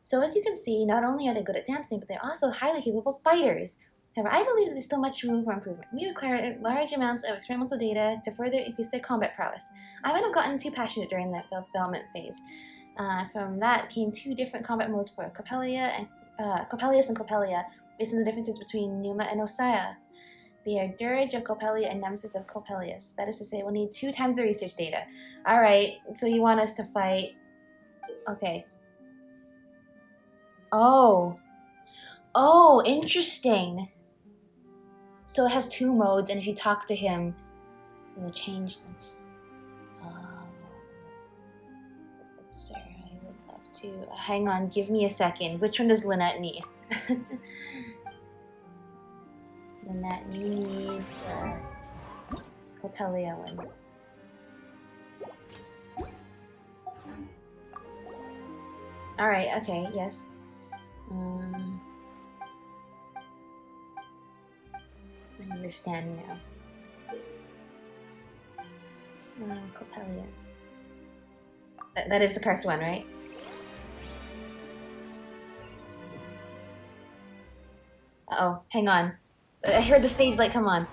So as you can see, not only are they good at dancing, but they're also highly capable fighters. However, I believe that there's still much room for improvement. We require large amounts of experimental data to further increase their combat prowess. I might have gotten too passionate during the development phase. From that came 2 different combat modes for Coppelia and Coppelius and Coppelia, based on the differences between Pneuma and Osaya. They are Dirge of Coppelia and Nemesis of Coppelius. That is to say, we'll need 2 times the research data. Alright, so you want us to fight... Okay. Oh, interesting. So it has 2 modes, and if you talk to him, it will change them. Sir, I would love to... hang on, give me a second. Which one does Lynette need? Lynette, you need the Coppelia one. Alright, okay, yes. I understand now. Coppelia. That is the correct one, right? Uh-oh, hang on. I heard the stage light come on.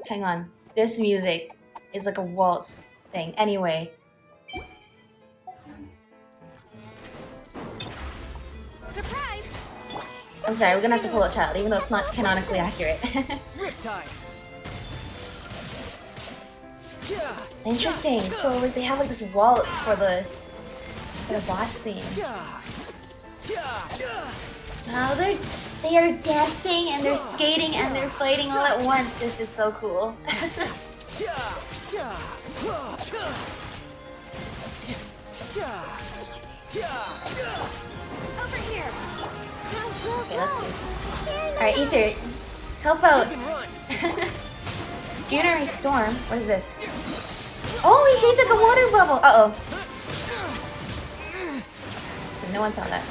Hang on. This music is like a waltz thing. Anyway. Surprise! I'm sorry, we're gonna have to pull a Childe, even though it's not canonically accurate. Interesting. So like they have like this waltz for the boss theme. Now they are dancing and they're skating and they're fighting all at once. This is so cool. Over here! Okay, let's see. Alright, Ether, help out. Funerary Storm? What is this? Oh, he hates like a water bubble! Uh-oh. No one saw that.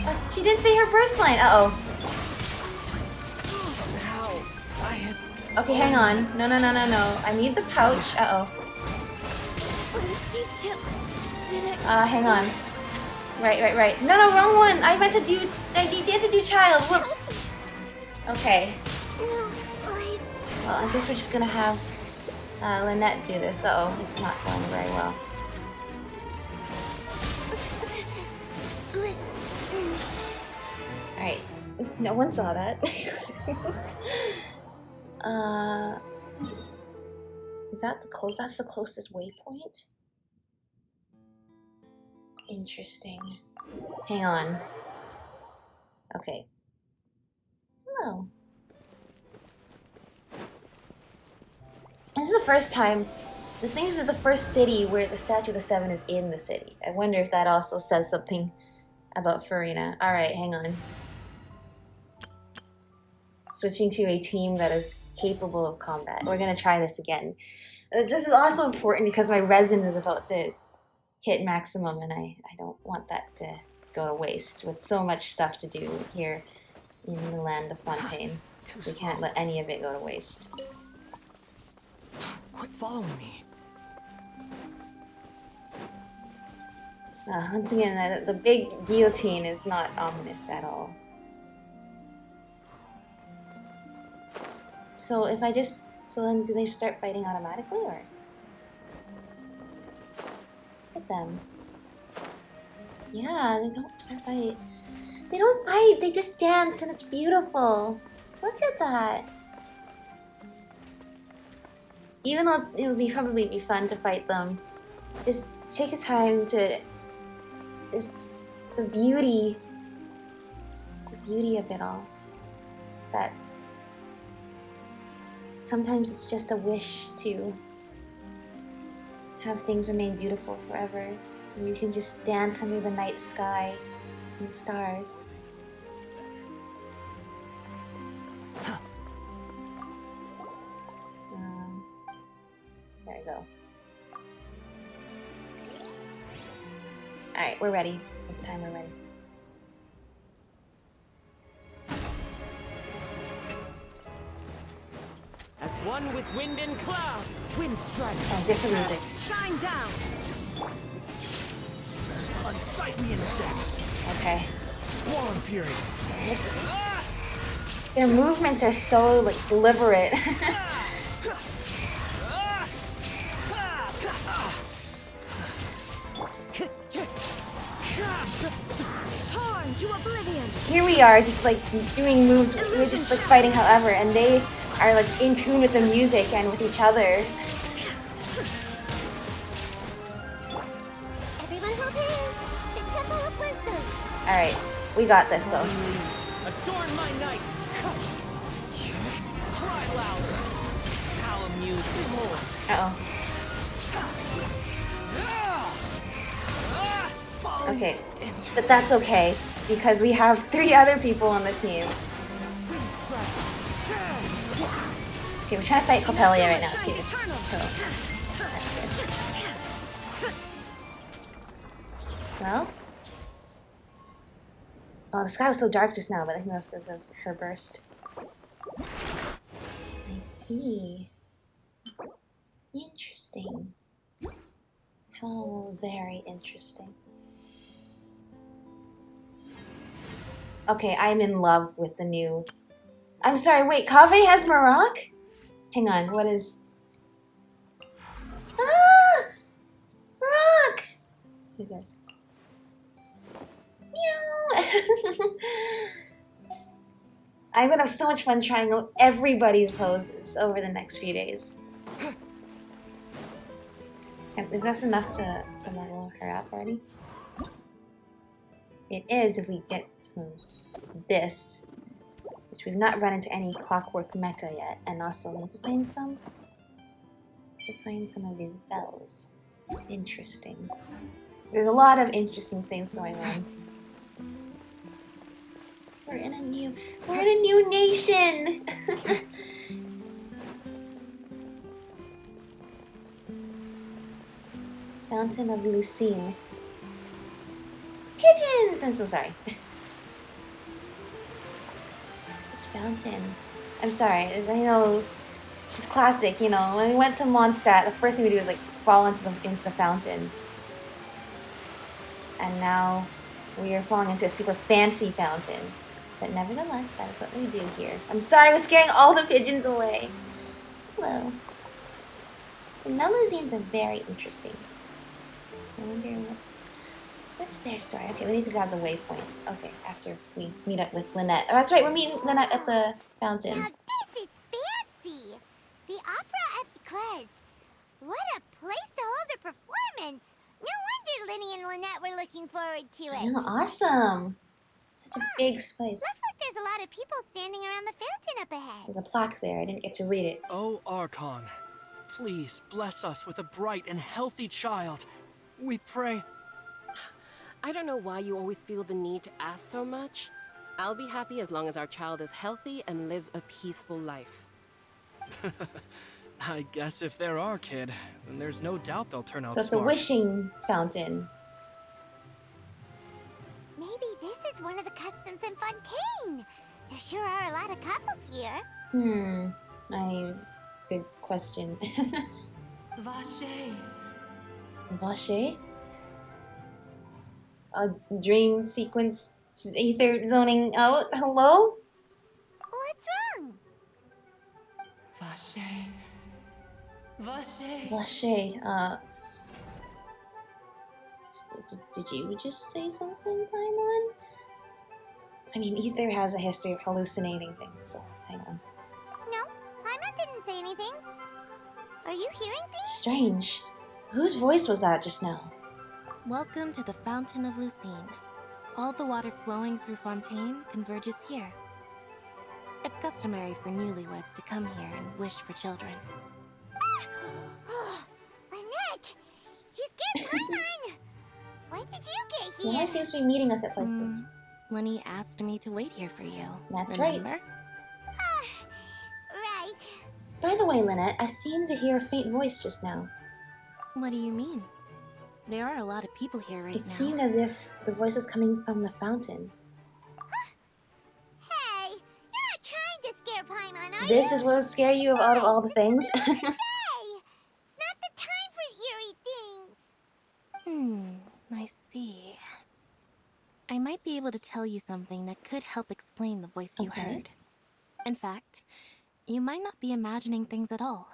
Oh, she didn't say her burst line! Uh-oh. Okay, hang on. No. I need the pouch. Uh-oh. Hang on. Right. No, wrong one! I meant to do... I had to do Childe. Whoops. Okay. Well, I guess we're just gonna have Lynette do this. Uh-oh, this is not going very well. Alright. No one saw that. Is that that's the closest waypoint? Interesting. Hang on. Okay. Hello. This is the first time. This is the first city where the Statue of the Seven is in the city. I wonder if that also says something about Farina. Alright, hang on. Switching to a team that is capable of combat. We're gonna try this again. This is also important because my resin is about to hit maximum and I don't want that to go to waste with so much stuff to do here in the land of Fontaine. We can't let any of it go to waste. Quit following me. Once again, the big guillotine is not ominous at all. So if I just... So then do they start fighting automatically, or...? Look at them. Yeah, they don't start fight. They don't fight, they just dance and it's beautiful. Look at that. Even though it would probably be fun to fight them, just take a time to... Just... The beauty of it all. That... Sometimes it's just a wish to have things remain beautiful forever. And you can just dance under the night sky and stars. There we go. Alright, we're ready. This time we're ready. as one with wind and cloud. Wind strike. Oh, different music. Shine down! Unsightly insects. Okay. Squall and fury. Their movements are so like deliberate. Torn to oblivion! Here we are, just like doing moves. We're just like fighting, however, and they are like in tune with the music and with each other. Everyone hold hands. The Temple of Wisdom. All right, we got this though. Adorn my night. Cry louder. Palamute more. Uh oh. Okay, but that's okay because we have 3 other people on the team. Okay, we're trying to fight Coppelia right now too. So, well, oh, the sky was so dark just now, but I think that's because of her burst. I see. Interesting. How very interesting. Okay, I'm in love with the new... I'm sorry, wait, Kaveh has Maroc? Hang on, what is... Ah! Maroc! Who goes? Meow! I'm gonna have so much fun trying out everybody's poses over the next few days. Is this enough to level her up already? It is if we get to this, which we've not run into any clockwork mecha yet, and also we need to find some of these bells. Interesting. There's a lot of interesting things going on. We're in a new nation. Fountain of Lucine. Pigeons! I'm so sorry. It's Fountain. I'm sorry. I know it's just classic, you know. When we went to Mondstadt, the first thing we do was like fall into the fountain. And now we are falling into a super fancy fountain. But nevertheless, that is what we do here. I'm sorry, I was scaring all the pigeons away. Hello. The Melusines are very interesting. I wonder what's their story. Okay, we need to grab the waypoint. Okay, after we meet up with Lynette. Oh, that's right, we're meeting Lynette at the fountain. Now this is fancy. The Opera Epiclese. What a place to hold a performance. No wonder Lyney and Lynette were looking forward to it. Oh, awesome. Such a big space. Looks like there's a lot of people standing around the fountain up ahead. There's a plaque there. I didn't get to read it. Oh, Archon, please bless us with a bright and healthy child. We pray. I don't know why you always feel the need to ask so much. I'll be happy as long as our child is healthy and lives a peaceful life. I guess if they're our kid, then there's no doubt they'll turn out So it's smart. a wishing fountain. Maybe this is one of the customs in Fontaine. There sure are a lot of couples here. Good question. Vache. Vache? A dream sequence ether zoning out. Hello? What's wrong? Vache. Vache. Vache. Did you just say something, Paimon? I mean, ether has a history of hallucinating things, so hang on. No, Paimon didn't say anything. Are you hearing things? Strange. Whose voice was that just now? Welcome to the Fountain of Lucine. All the water flowing through Fontaine converges here. It's customary for newlyweds to come here and wish for children. Lynette! You scared Paimon! When did you get Lynette here? seems to be meeting us at places. Lyney asked me to wait here for you. That's remember? right. Right. By the way, Lynette, I seemed to hear a faint voice just now. What do you mean? There are a lot of people here right now. It seemed as if the voice was coming from the fountain. Hey, you're not trying to scare Paimon, are This you? is what would scare you out of all the things. Hey! It's not the time for eerie things. I see. I might be able to tell you something that could help explain the voice you Okay. heard. In fact, you might not be imagining things at all.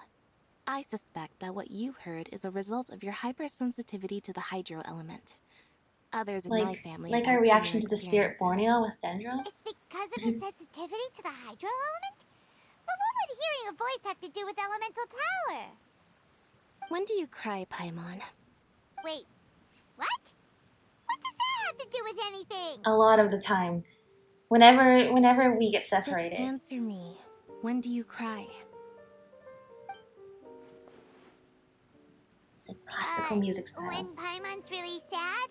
I suspect that what you heard is a result of your hypersensitivity to the hydro element. Others in my family Like have our had reaction similar to the spirit experiences. Borneo with Dendro? It's because of his sensitivity to the hydro element? But what would hearing a voice have to do with elemental power? When do you cry, Paimon? Wait, what? What does that have to do with anything? A lot of the time. Whenever we get Just separated. answer me. When do you cry? It's a classical music style. When Paimon's really sad?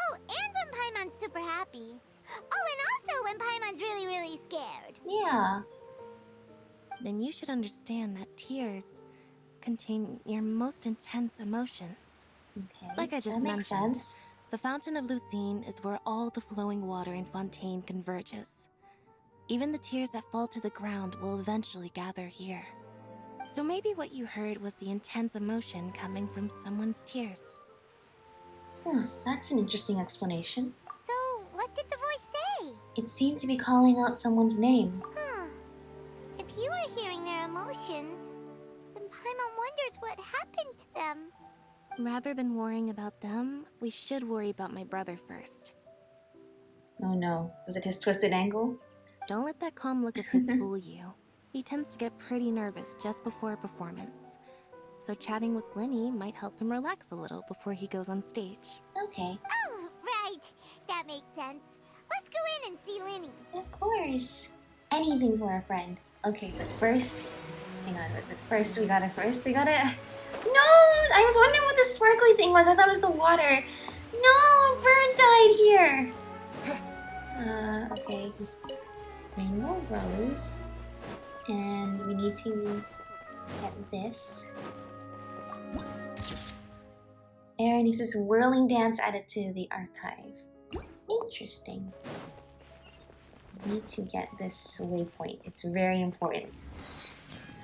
Oh, and when Paimon's super happy. Oh, and also when Paimon's really, really scared. Yeah. Then you should understand that tears contain your most intense emotions. Okay. Like I just that makes mentioned, sense. the Fountain of Lucine is where all the flowing water in Fontaine converges. Even the tears that fall to the ground will eventually gather here. So maybe what you heard was the intense emotion coming from someone's tears. That's an interesting explanation. So, what did the voice say? It seemed to be calling out someone's name. Huh. If you were hearing their emotions, then Paimon wonders what happened to them. Rather than worrying about them, we should worry about my brother first. Oh no. Was it his twisted angle? Don't let that calm look of his fool you. He tends to get pretty nervous just before a performance. So chatting with Lyney might help him relax a little before he goes on stage. Okay. Oh, right. That makes sense. Let's go in and see Lyney. Of course. Anything for a friend. Okay, but first... Hang on, but first we gotta... No! I was wondering what this sparkly thing was. I thought it was the water. No! Bird died here! Okay. Rainbow rose. And we need to get this. Aaron, he says whirling dance added to the archive. Interesting. Need to get this waypoint. It's very important.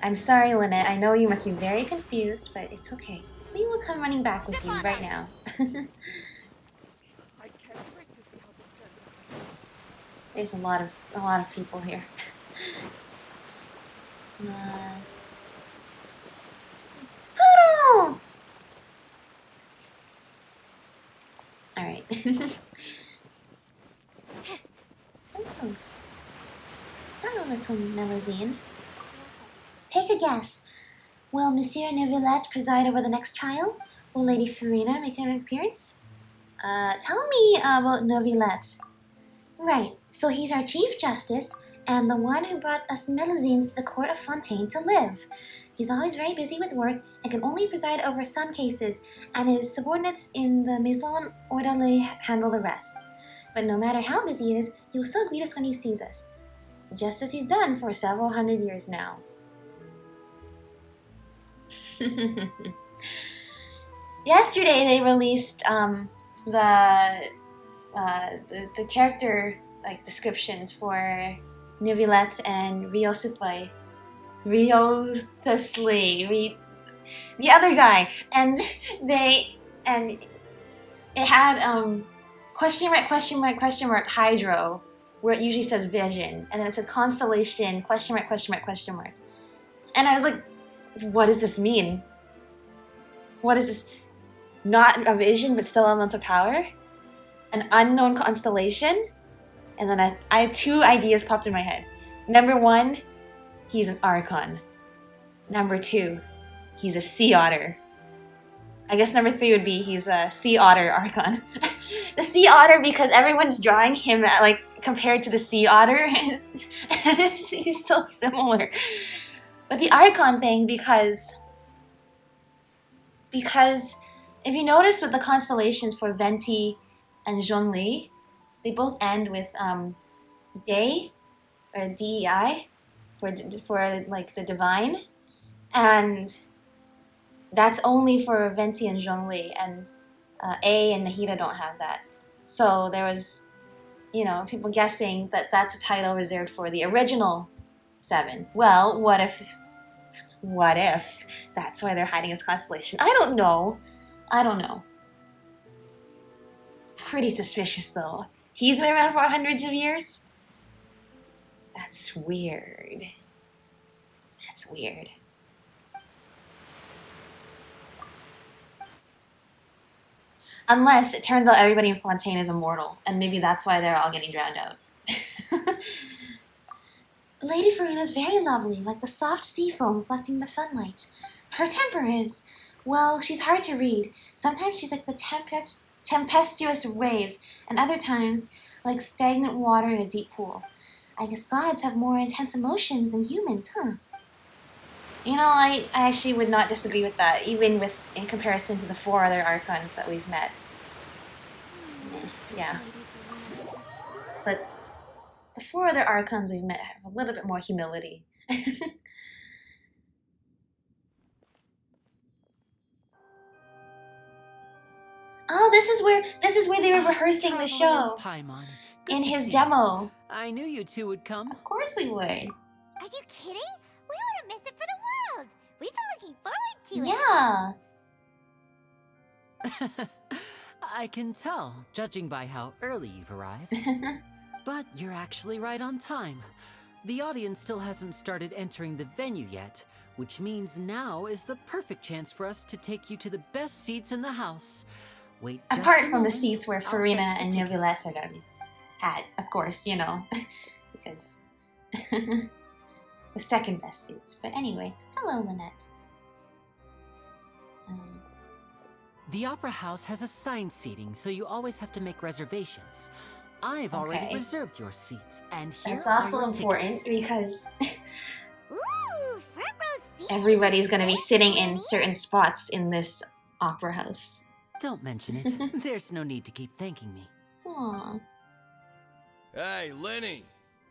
I'm sorry, Lynette. I know you must be very confused, but it's okay. We will come running back with you right now. I can't wait to see how this turns out. There's a lot of people here. Poodle! Alright. Oh. Hello, little Melusine. Take a guess. Will Monsieur Neuvillette preside over the next trial? Will Lady Farina make an appearance? Tell me about Neuvillette. Right, so he's our Chief Justice, and the one who brought us Melusines to the court of Fontaine to live. He's always very busy with work and can only preside over some cases, and his subordinates in the Maison Orderly handle the rest. But no matter how busy he is, he will still greet us when he sees us. Just as he's done for several hundred years now. Yesterday they released the character descriptions for Neuvillette and Riosithley. The other guy, and it had question mark hydro, where it usually says vision, and then it said constellation question mark, and I was like, what does this mean? What is this? Not a vision, but still elemental power? An unknown constellation? And then I had two ideas popped in my head. Number one, he's an Archon. Number two, he's a sea otter. I guess number three would be he's a sea otter Archon. The sea otter because everyone's drawing him compared to the sea otter. He's so similar. But the Archon thing because if you notice with the constellations for Venti and Zhongli, they both end with Dei or DEI for the divine, and that's only for Venti and Zhongli, and A and Nahida don't have that. So there was, people guessing that that's a title reserved for the original 7. Well, what if that's why they're hiding his constellation? I don't know. Pretty suspicious, though. He's been around for hundreds of years? That's weird. Unless it turns out everybody in Fontaine is immortal, and maybe that's why they're all getting drowned out. Lady Farina's very lovely, like the soft sea foam reflecting the sunlight. Her temper is, well, she's hard to read. Sometimes she's like the tempestuous waves, and other times like stagnant water in a deep pool. I guess gods have more intense emotions than humans, huh? You know, I actually would not disagree with that, even in comparison to the 4 other Archons that we've met. Yeah. But the 4 other Archons we've met have a little bit more humility. Oh, this is where they were rehearsing the show. Paimon. In his demo. I knew you two would come. Of course we would. Are you kidding? We wouldn't miss it for the world. We've been looking forward to it. Yeah. I can tell, judging by how early you've arrived. But you're actually right on time. The audience still hasn't started entering the venue yet, which means now is the perfect chance for us to take you to the best seats in the house. Wait, apart from the seats where Farina and Nicolette are gonna be at, of course, you know, because the second best seats. But anyway, hello, Lynette. The Opera House has assigned seating, so you always have to make reservations. I've already reserved your seats, and here that's are also your important tickets. because Ooh, front row seats. everybody's gonna be sitting in certain spots in this opera house. Don't mention it. There's no need to keep thanking me. Aww. Hey, Lyney,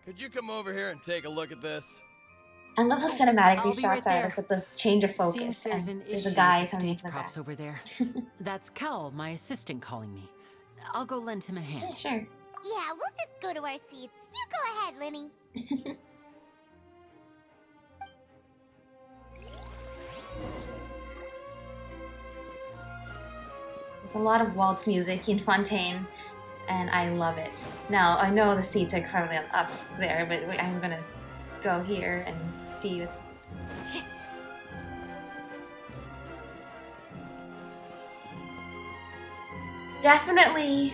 could you come over here and take a look at this? I love how cinematic I'll these be shots right are, there. like with the change of focus. Seems there's and an there's issue a guy with the coming stage from the back. props over there. That's Cal, my assistant, calling me. I'll go lend him a hand. Yeah, sure. Yeah, we'll just go to our seats. You go ahead, Lyney. There's a lot of waltz music in Fontaine, and I love it. Now, I know the seats are currently up there, but I'm gonna go here and see what's... Definitely...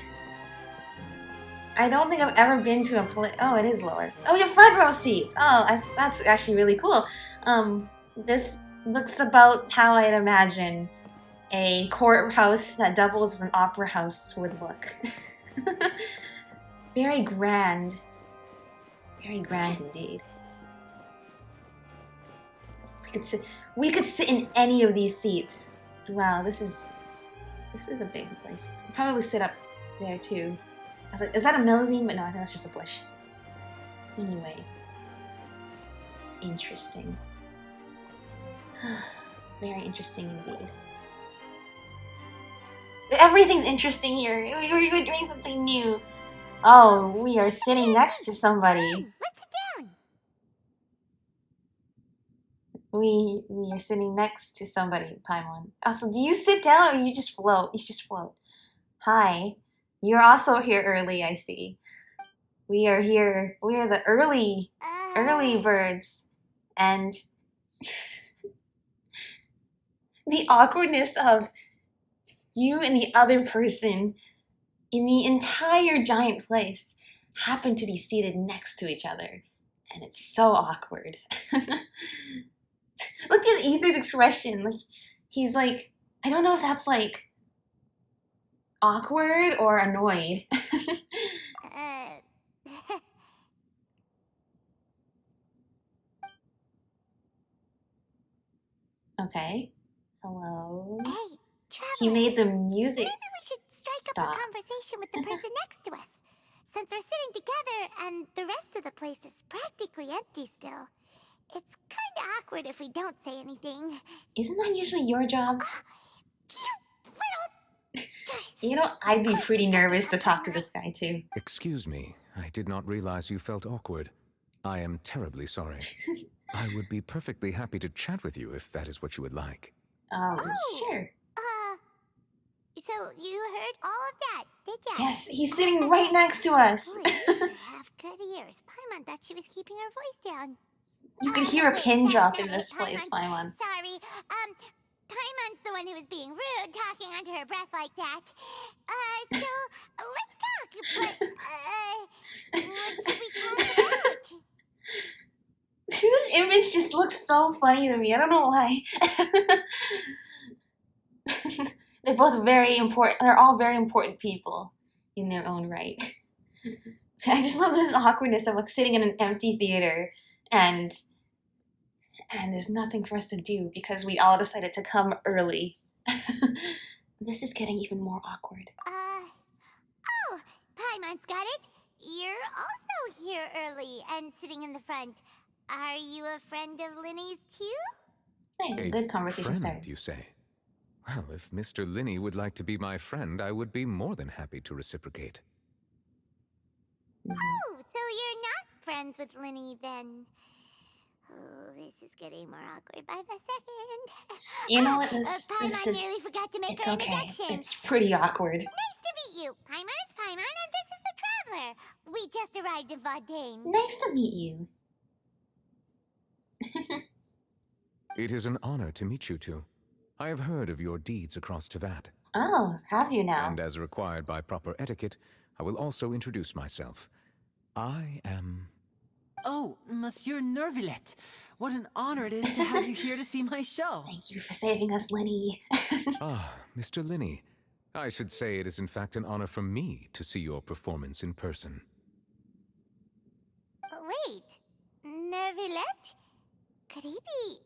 I don't think I've ever been to a play... Oh, it is lower. Oh, we have front row seats! Oh, that's actually really cool. This looks about how I'd imagine a courthouse that doubles as an opera house would look. Very grand. Very grand indeed. We could sit in any of these seats. Wow, this is a big place. I'll probably sit up there too. I was like, is that a melusine? But no, I think that's just a bush. Anyway. Interesting. Very interesting indeed. Everything's interesting here. We're doing something new. Oh, we are sitting next to somebody. Let's sit down. We are sitting next to somebody, Paimon. Also, do you sit down or you just float? You just float. Hi. You're also here early, I see. We are here. We are the early birds. And the awkwardness of you and the other person in the entire giant place happen to be seated next to each other. And it's so awkward. Look at Ether's expression. Like, he's like, I don't know if that's like awkward or annoyed. Okay. Hello. Hey, Traveler. He made the music. Maybe we should strike up a conversation with the person next to us. Since we're sitting together and the rest of the place is practically empty still. It's kind of awkward if we don't say anything. Isn't that usually your job? You little... You know, I'd be pretty nervous to talk to this guy too. Excuse me, I did not realize you felt awkward. I am terribly sorry. I would be perfectly happy to chat with you if that is what you would like. Sure. So you heard all of that, did ya? Yes, he's sitting right next to us. Boy, you sure have good ears. Paimon thought she was keeping her voice down. You could hear a Wait, pin that's drop not in this it, place, Paimon's- Paimon. Sorry. Paimon's the one who was being rude, talking under her breath like that. So, let's talk. But, what should we talk about? This image just looks so funny to me. I don't know why. They're both very important. They're all very important people in their own right. I just love this awkwardness of like sitting in an empty theater and there's nothing for us to do because we all decided to come early. This is getting even more awkward. Oh, Paimon's got it. You're also here early and sitting in the front. Are you a friend of Lyney's too? Hey, good conversation friend, started. you say? Well, if Mr. Lyney would like to be my friend, I would be more than happy to reciprocate. Oh, so you're not friends with Lyney then? Oh, this is getting more awkward by the second. You know what? This Paimon is... nearly forgot to make It's her okay. introduction. It's pretty awkward. Nice to meet you. Paimon is Paimon, and this is the Traveler. We just arrived in Fontaine. Nice to meet you. It is an honor to meet you two. I have heard of your deeds across Tevat. Oh, have you now? And as required by proper etiquette, I will also introduce myself. I am... Oh, Monsieur Nervillet. What an honor it is to have you here to see my show. Thank you for saving us, Lyney. Ah, Mr. Lyney. I should say it is in fact an honor for me to see your performance in person. Wait, Nervillet? Could he be...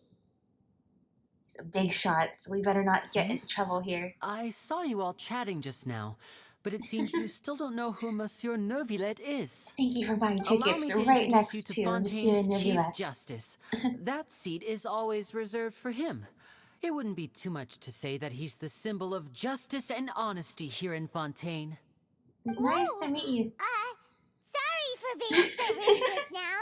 He's a big shot, so we better not get in trouble here. I saw you all chatting just now, but it seems you still don't know who Monsieur Nervillet is. Thank you for buying Allow tickets me to right introduce you next to to Monsieur Fontaine's Chief Nervillet. Justice. That seat is always reserved for him. It wouldn't be too much to say that he's the symbol of justice and honesty here in Fontaine. Nice to meet you. Sorry for being so rude just now.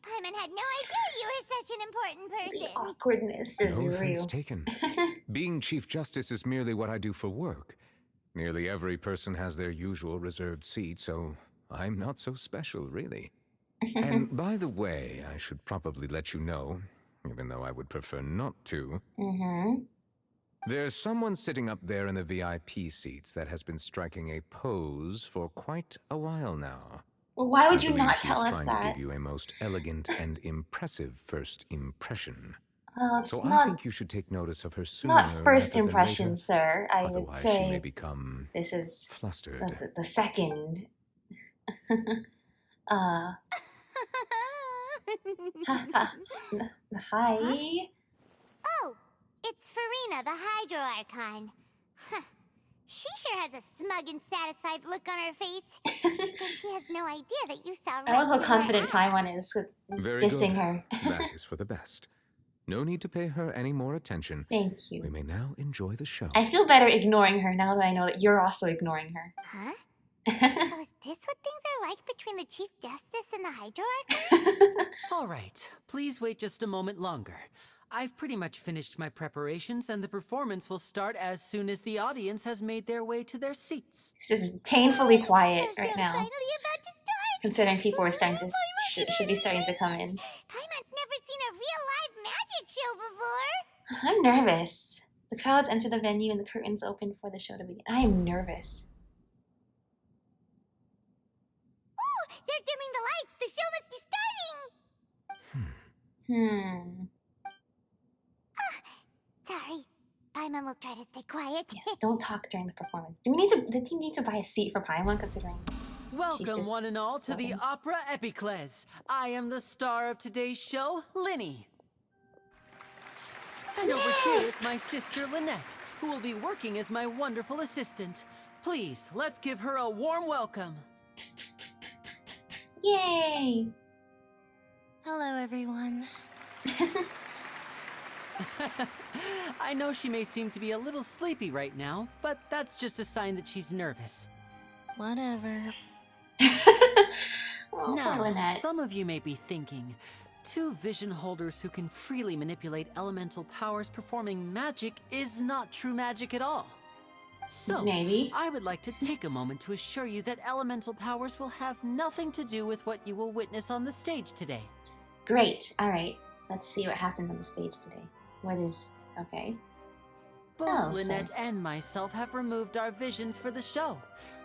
Paimon had no idea you were such an important The person. awkwardness is No offense real. taken. Being Chief Justice is merely what I do for work. Nearly every person has their usual reserved seat, so I'm not so special, really. And by the way, I should probably let you know, even though I would prefer not to. There's someone sitting up there in the VIP seats that has been striking a pose for quite a while now. Well, why would I you believe not she's tell us trying to that? give you a most elegant and impressive first impression. It's So I not, think you should take notice of her sooner not first rather than impression, later. sir. I would Otherwise, she may say become this is flustered. the second. Hi. Oh, it's Farina, the Hydro Archon. Huh. She sure has a smug and satisfied look on her face. Because she has no idea that you saw right I love how through her confident act. Paimon is with Very dissing good. her. That is for the best. No need to pay her any more attention. Thank We you. may now enjoy the show. I feel better ignoring her now that I know that you're also ignoring her. Huh? So is this what things are like between the Chief Justice and the Hydro Archon? All right, please wait just a moment longer. I've pretty much finished my preparations, and the performance will start as soon as the audience has made their way to their seats. This is painfully quiet The right show's now, finally about to start. considering people are starting to should be starting to come in. Paimon's never seen a real live magic show before. I'm nervous. The crowds enter the venue and the curtains open for the show to begin. I am nervous. Oh, they're dimming the lights. The show must be starting. Sorry. Paimon will try to stay quiet. Yes, don't talk during the performance. Do we need to? Did he need to buy a seat for Paimon considering? Welcome, just one and all, to the subbing. Opera Epiclese. I am the star of today's show, Lyney. And over here is my sister, Lynette, who will be working as my wonderful assistant. Please, let's give her a warm welcome. Yay! Hello, everyone. I know she may seem to be a little sleepy right now, but that's just a sign that she's nervous. Whatever. Oh, poor Now, Lynette. some of you may be thinking, two vision holders who can freely manipulate elemental powers performing magic is not true magic at all. So, Maybe. I would like to take a moment to assure you that elemental powers will have nothing to do with what you will witness on the stage today. Great. All right. Let's see what happened on the stage today. What is... Okay. Both Oh, Lynette so- and myself have removed our visions for the show.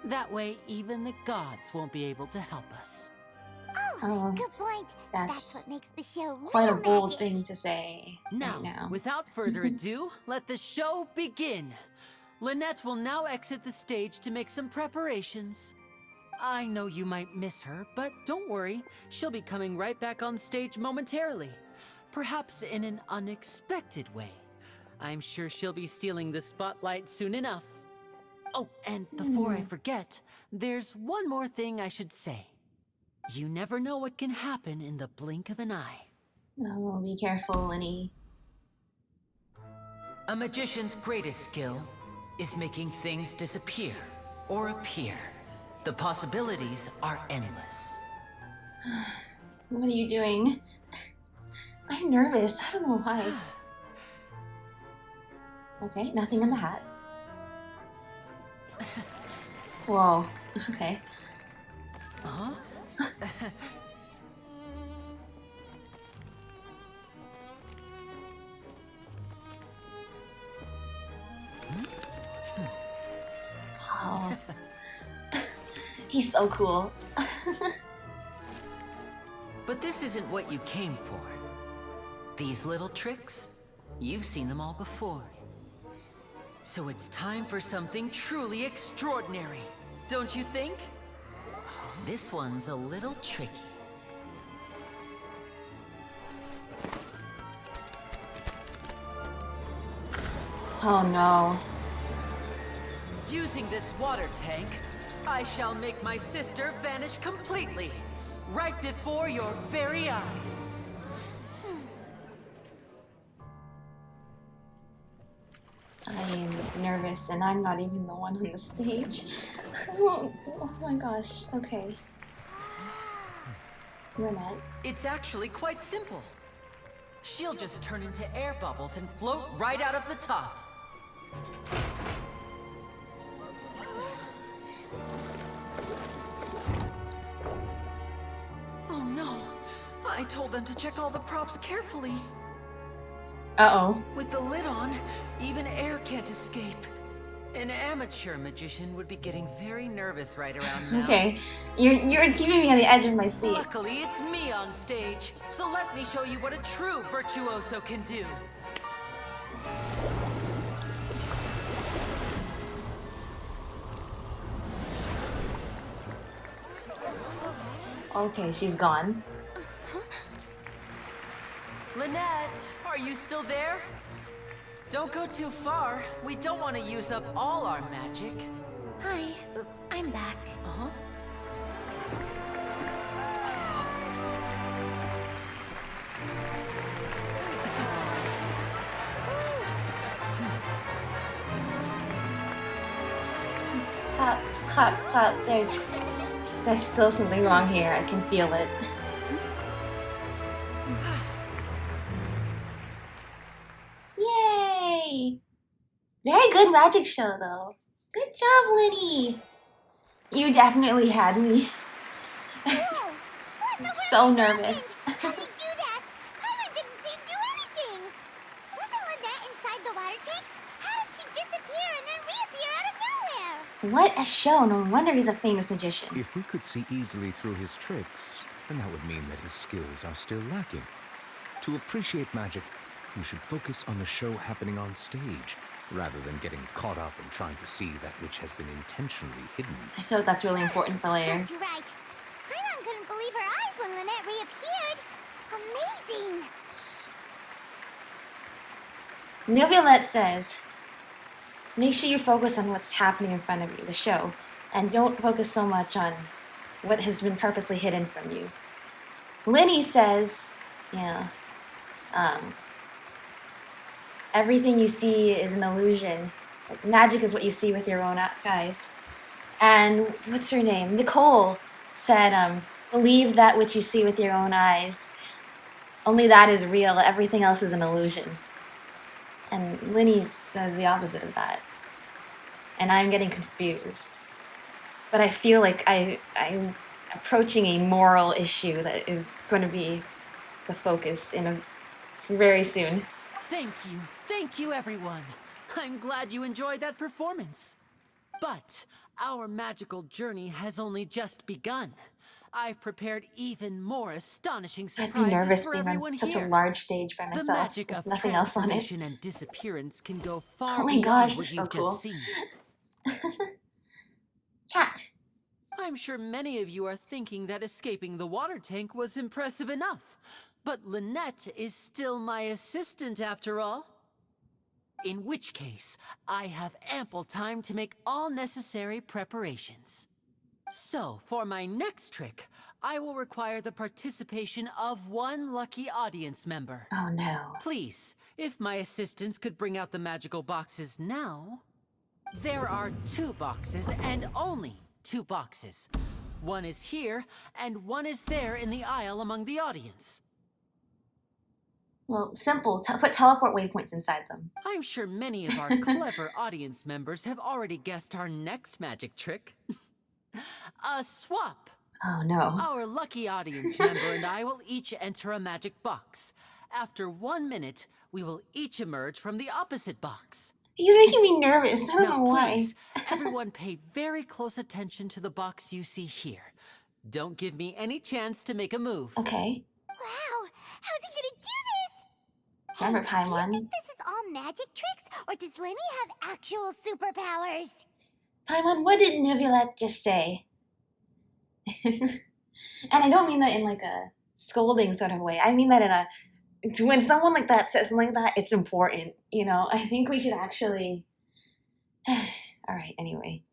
That way, even the gods won't be able to help us. Oh, Good point. that's what makes the show quite a real bold magic. thing to say right now. Without further ado, let the show begin. Lynette will now exit the stage to make some preparations. I know you might miss her, but don't worry. She'll be coming right back on stage momentarily. Perhaps in an unexpected way. I'm sure she'll be stealing the spotlight soon enough. Oh, and before I forget, there's one more thing I should say. You never know what can happen in the blink of an eye. Oh, be careful, Lyney. A magician's greatest skill is making things disappear or appear. The possibilities are endless. What are you doing? I'm nervous. I don't know why. Okay, nothing in the hat. Whoa. Okay. Huh? Oh. He's so cool. But this isn't what you came for. These little tricks, you've seen them all before. So it's time for something truly extraordinary, don't you think? This one's a little tricky. Oh no. Using this water tank, I shall make my sister vanish completely, right before your very eyes. I am nervous and I'm not even the one on the stage. Oh my gosh. Okay. Lynette. It's actually quite simple. She'll just turn into air bubbles and float right out of the top. Oh no! I told them to check all the props carefully. Uh-oh. With the lid on, even air can't escape. An amateur magician would be getting very nervous right around now. Okay. You're keeping me on the edge of my seat. Luckily, it's me on stage, so let me show you what a true virtuoso can do. Okay, she's gone. Lynette, are you still there? Don't go too far. We don't want to use up all our magic. Hi, I'm back. Uh-huh. Clap, clap, clap. There's still something wrong here. I can feel it. Yay! Very good magic show, though. Good job, Lyney. You definitely had me. So nervous. How did you do that? Herman didn't seem to do anything. Wasn't Lynette inside the water tank? How did she disappear and then reappear out of nowhere? What a show. No wonder he's a famous magician. If we could see easily through his tricks, then that would mean that his skills are still lacking. To appreciate magic, you should focus on the show happening on stage, rather than getting caught up in trying to see that which has been intentionally hidden. I feel like that's really important for later. That's right. Hyman couldn't believe her eyes when Lynette reappeared. Amazing. Novelette says, make sure you focus on what's happening in front of you, the show, and don't focus so much on what has been purposely hidden from you. Lyney says, everything you see is an illusion. Like, magic is what you see with your own eyes. And what's her name? Nicole said, Believe that which you see with your own eyes. Only that is real. Everything else is an illusion. And Lyney says the opposite of that. And I'm getting confused. But I feel like I'm approaching a moral issue that is going to be the focus very soon. Thank you everyone. I'm glad you enjoyed that performance. But our magical journey has only just begun. I've prepared even more astonishing I'd surprises be nervous for being everyone on such here. a large stage by The myself magic with of nothing else on it. transformation and disappearance can go far Oh my beyond gosh, what that's you've so cool. just seen. Chat. I'm sure many of you are thinking that escaping the water tank was impressive enough. But Lynette is still my assistant after all. In which case, I have ample time to make all necessary preparations. So, for my next trick, I will require the participation of one lucky audience member. Oh no. Please, if my assistants could bring out the magical boxes now. There are 2 boxes and only 2 boxes. One is here, and one is there in the aisle among the audience. Well, simple. Put teleport waypoints inside them. I'm sure many of our clever audience members have already guessed our next magic trick. A swap. Oh no. Our lucky audience member and I will each enter a magic box. After 1 minute, we will each emerge from the opposite box. He's making me nervous. I don't know why. Please, everyone pay very close attention to the box you see here. Don't give me any chance to make a move. Okay. Wow, how's he gonna do this? Remember, Do you Paimon. think this is all magic tricks, or does Lyney have actual superpowers? Paimon, what did Neuvillette just say? And I don't mean that in like a scolding sort of way. I mean that in a... When someone like that says something like that, it's important, you know? I think we should actually... Alright, anyway.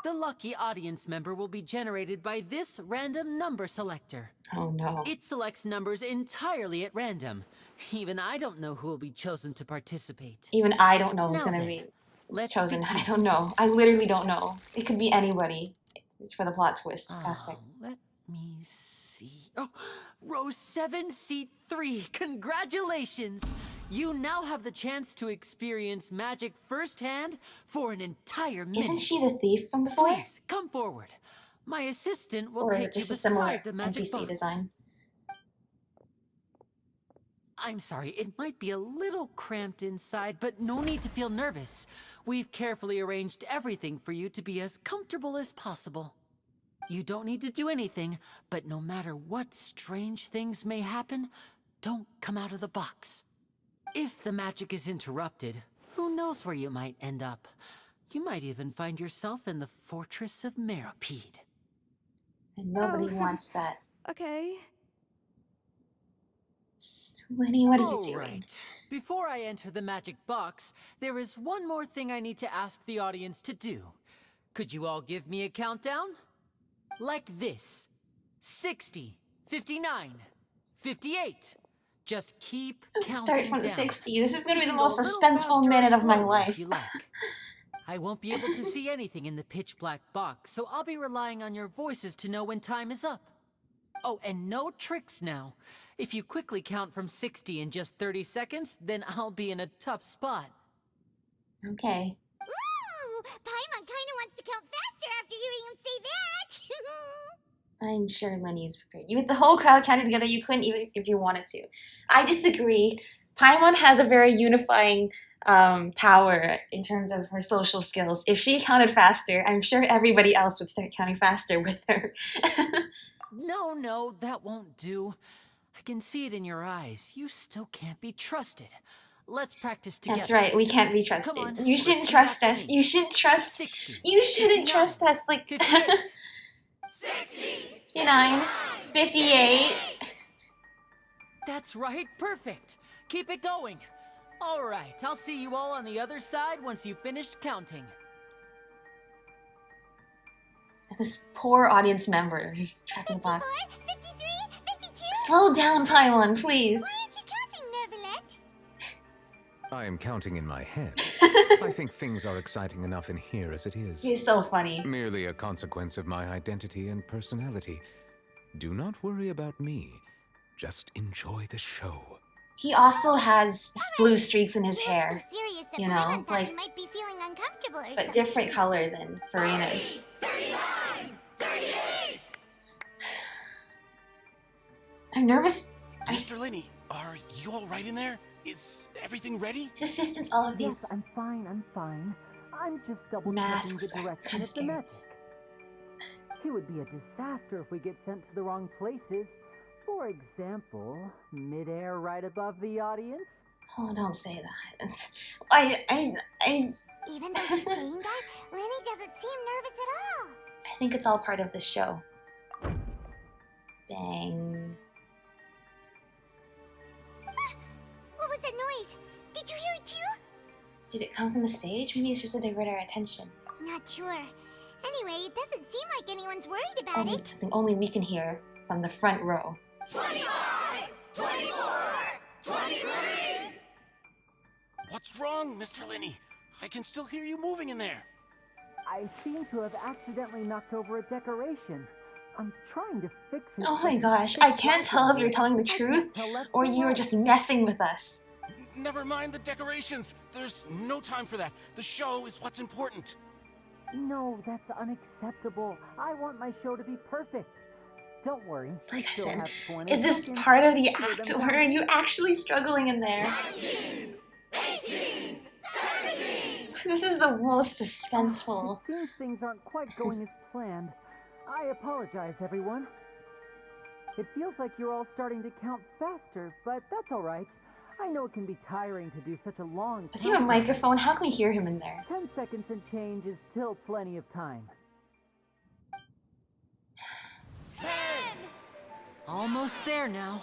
The lucky audience member will be generated by this random number selector. Oh no. It selects numbers entirely at random. Even I don't know who will be chosen to participate. Even I don't know who's Now gonna then, be let's chosen. begin. I don't know. I literally don't know. It could be anybody. It's for the plot twist aspect. Let me see. Oh, row 7, seat 3. Congratulations! You now have the chance to experience magic firsthand for an entire minute. Isn't she the thief from before? Please, come forward. My assistant will Or is take it you just a similar beside the magic NPC box. design? I'm sorry, it might be a little cramped inside, but no need to feel nervous. We've carefully arranged everything for you to be as comfortable as possible. You don't need to do anything, but no matter what strange things may happen, don't come out of the box. If the magic is interrupted, who knows where you might end up? You might even find yourself in the Fortress of Meropide. And nobody wants that. Okay. Lyney, what are you All doing? right. Before I enter the magic box, there is one more thing I need to ask the audience to do. Could you all give me a countdown? Like this. 60, 59, 58. Just keep counting Start from down. 60. This is going to be You the can go most a little suspenseful faster or minute of my slower life. if you like. I won't be able to see anything in the pitch black box, so I'll be relying on your voices to know when time is up. Oh, and no tricks now. If you quickly count from 60 in just 30 seconds, then I'll be in a tough spot. Okay. Ooh, Paimon kinda wants to count faster after hearing him say that. I'm sure Lyney is prepared. You with the whole crowd counted together, you couldn't even if you wanted to. I disagree. Paimon has a very unifying power in terms of her social skills. If she counted faster, I'm sure everybody else would start counting faster with her. No, that won't do. I can see it in your eyes. You still can't be trusted. Let's practice together. That's right, we can't be trusted. Come on, You shouldn't repeat trust after us. me. You shouldn't trust 60. You shouldn't 59, trust us like 58. 59, 58. That's right, perfect. Keep it going. All right, I'll see you all on the other side once you've finished counting. This poor audience member who's tracking the 54, box. 53, 52? Slow down, Paimon, please. Why aren't you counting, Neuvillette? I am counting in my head. I think things are exciting enough in here as it is. He's so funny. Merely a consequence of my identity and personality. Do not worry about me. Just enjoy the show. He also has blue streaks in his You look hair, so serious that you Paimon know, thought like, you might be feeling uncomfortable or but something. different color than Farina's. 39, 38. I'm nervous. Mr. Lyney, are you all right in there? Is everything ready? His assistants, all of these Yes, I'm fine, I'm fine. I'm just double checking masks the are direction kind of of the scary. magic. It would be a disaster if we get sent to the wrong places. For example, midair right above the audience. Oh, don't say that. I Even though he's saying that, Lyney doesn't seem nervous at all. I think it's all part of the show. Bang. What was that noise? Did you hear it too? Did it come from the stage? Maybe it's just to divert our attention. Not sure. Anyway, it doesn't seem like anyone's worried about Only it. something only we can hear from the front row. 25, 24, 23. What's wrong, Mr. Lyney? I can still hear you moving in there. I seem to have accidentally knocked over a decoration. I'm trying to fix it. Oh my gosh, I can't tell if you're telling the truth or you are just messing with us. Never mind the decorations. There's no time for that. The show is what's important. No, that's unacceptable. I want my show to be perfect. Don't worry. Like I Still said, have 20 is this seconds part of the to clear act them or are down. you actually struggling in there? 19, 18, 17. This is the most suspenseful. It seems things aren't quite going as planned. I apologize, everyone. It feels like you're all starting to count faster, but that's all right. I know it can be tiring to do such a long Does he have a countdown. microphone? How can we hear him in there? 10 seconds and change is still plenty of time. 10, Almost there now.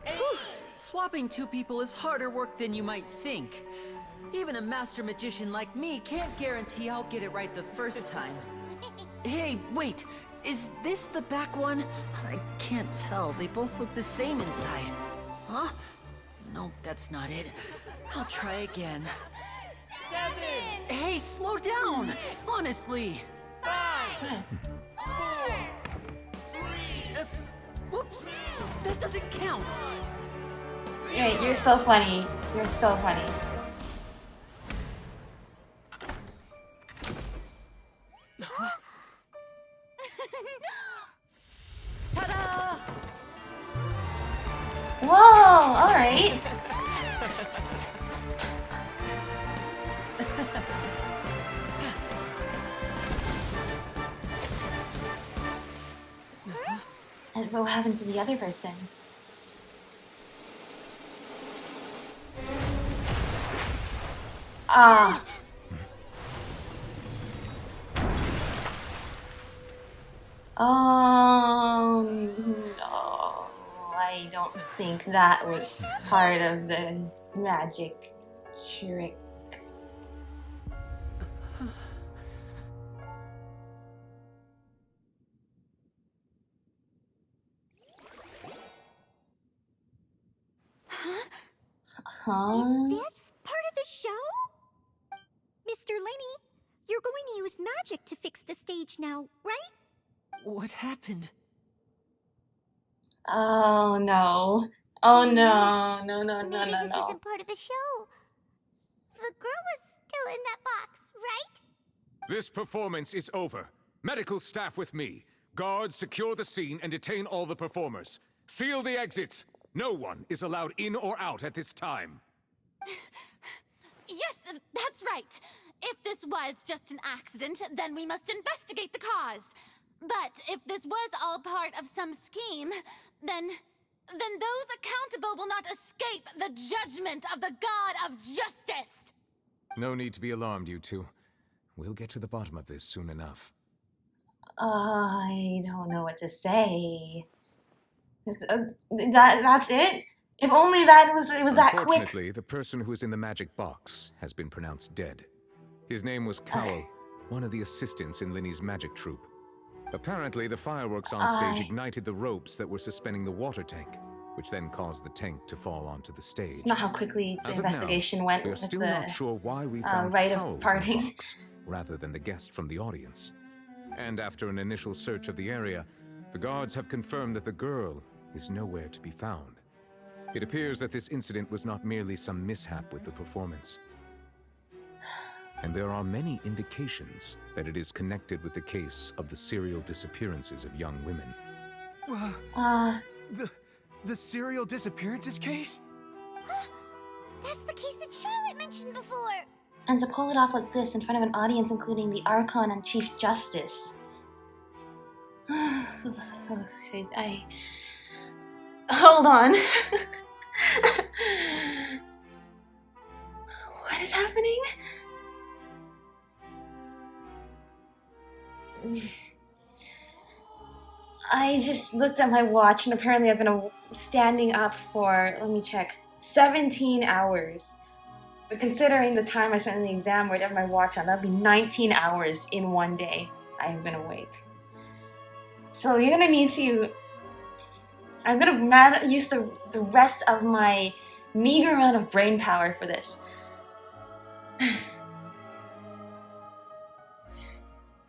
Whew. Swapping two people is harder work than you might think. Even a master magician like me can't guarantee I'll get it right the first time. Hey, wait! Is this the back one? I can't tell. They both look the same inside. Huh? No, that's not it. I'll try again. 7, Hey, slow down! Honestly! 5, 4, 3, Whoops! That doesn't count! You're so funny. You're so funny. Ta-da! Whoa, alright. And what happened to the other person? Ah. No. I don't think that was part of the magic trick. Huh? Is this part of the show? Mr. Lyney, you're going to use magic to fix the stage now, right? What happened? Oh no. Oh no. No, no, no, Maybe no, this no. isn't part of the show. The girl was still in that box, right? This performance is over. Medical staff with me. Guards, secure the scene and detain all the performers. Seal the exits. No one is allowed in or out at this time. Yes, that's right. If this was just an accident, then we must investigate the cause. But if this was all part of some scheme, then those accountable will not escape the judgment of the God of Justice. No need to be alarmed, you two. We'll get to the bottom of this soon enough. I don't know what to say. That's it? If only it was that quick. Unfortunately, the person who is in the magic box has been pronounced dead. His name was Cowell, one of the assistants in Lyney's magic troupe. Apparently, the fireworks on stage ignited the ropes that were suspending the water tank, which then caused the tank to fall onto the stage. It's not how quickly the As of investigation now, went we are with still the not sure why we found rite Cowell of in the parting. box, rather than the guest from the audience. And after an initial search of the area, The guards have confirmed that the girl is nowhere to be found. It appears that this incident was not merely some mishap with the performance. And there are many indications that it is connected with the case of the serial disappearances of young women. The serial disappearances case? That's the case that Charlotte mentioned before. And to pull it off like this in front of an audience including the Archon and Chief Justice. Okay, hold on. What is happening? I just looked at my watch and apparently I've been standing up for, let me check, 17 hours. But considering the time I spent in the exam where I have my watch on, that'd be 19 hours in one day I have been awake. So you're gonna need to... I'm gonna use the rest of my meager amount of brain power for this.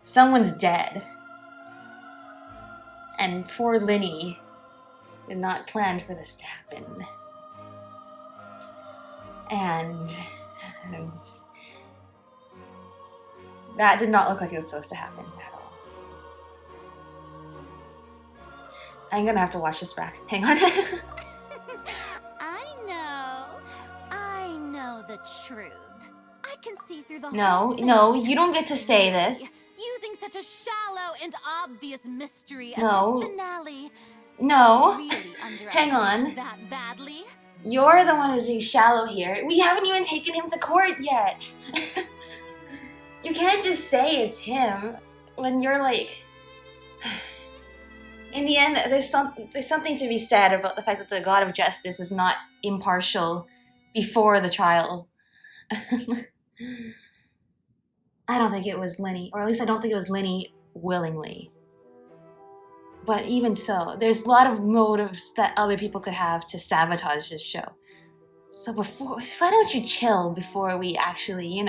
Someone's dead. And poor Lyney did not plan for this to happen. And that did not look like it was supposed to happen at all. I'm gonna have to watch this back. Hang on. I know the truth. I can see through the whole No, thing. no, you don't get to say this. Using such a shallow and obvious mystery as No. his finale. No. Really Hang on. that badly. You're the one who's being shallow here. We haven't even taken him to court yet. You can't just say it's him when you're like... In the end, there's something to be said about the fact that the God of Justice is not impartial before the trial. I don't think it was Lyney, or at least I don't think it was Lyney willingly. But even so, there's a lot of motives that other people could have to sabotage this show. So why don't you chill before we actually,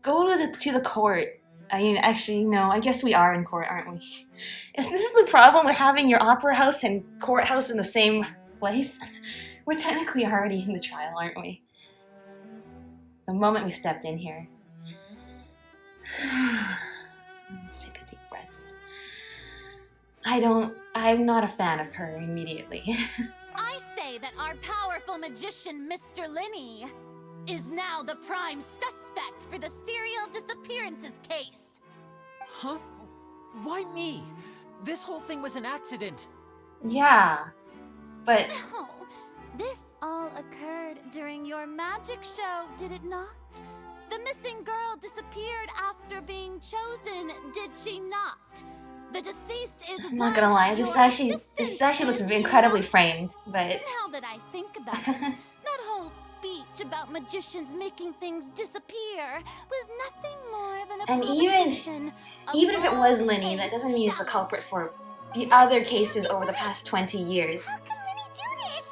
go to the court. I mean, actually, no, I guess we are in court, aren't we? This is the problem with having your opera house and courthouse in the same place. We're technically already in the trial, aren't we? The moment we stepped in here. Take a deep breath. I'm not a fan of her immediately. I say that our powerful magician, Mr. Lyney, is now the prime suspect for the serial disappearances case. Huh? Why me? This whole thing was an accident. Yeah, but... No, this all occurred during your magic show, did it not? The missing girl disappeared after being chosen, did she not? The deceased is... I'm not gonna lie, this actually looks incredibly framed, but... Now that I think about it, that whole speech about magicians making things disappear was nothing more than a And provocation even if it was of Lyney, that doesn't mean he's the challenge. culprit for the other cases over the past 20 years. How can Lyney do this?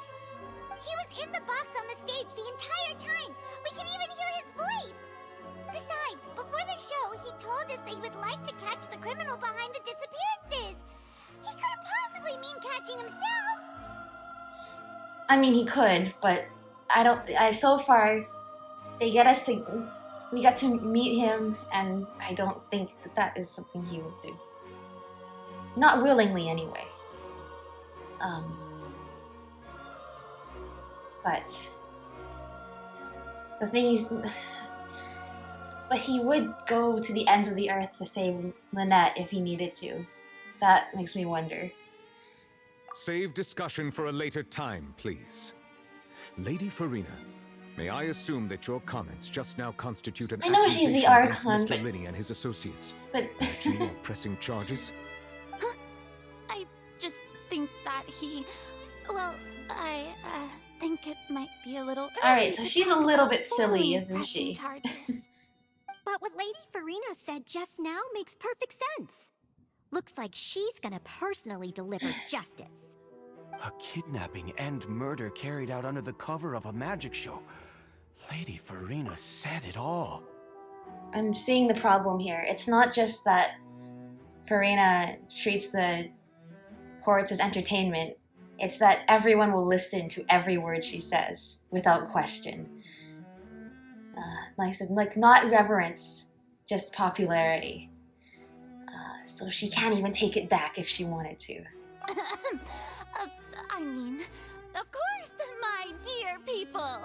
He was in the box on the stage the entire time. We can even hear his voice. Besides, before the show, he told us that he would like to catch the criminal behind the disappearances. He couldn't possibly mean catching himself. I mean, he could, but so far, we got to meet him, and I don't think that is something he would do. Not willingly, anyway. But the thing is, but he would go to the ends of the earth to save Lynette if he needed to. That makes me wonder. Save discussion for a later time, please. Lady Farina, may I assume that your comments just now constitute an I know she's the accusation Archon, against Mr. but... Lyney and his associates? But... Two more pressing charges? I just think that well, I think it might be a little... Alright, so she's a little bit silly, isn't she? Charges. But what Lady Farina said just now makes perfect sense. Looks like she's gonna personally deliver justice. A kidnapping and murder carried out under the cover of a magic show. Lady Farina said it all. I'm seeing the problem here. It's not just that Farina treats the courts as entertainment, it's that everyone will listen to every word she says without question. Like I said, like not reverence, just popularity. So she can't even take it back if she wanted to. I mean, of course, my dear people.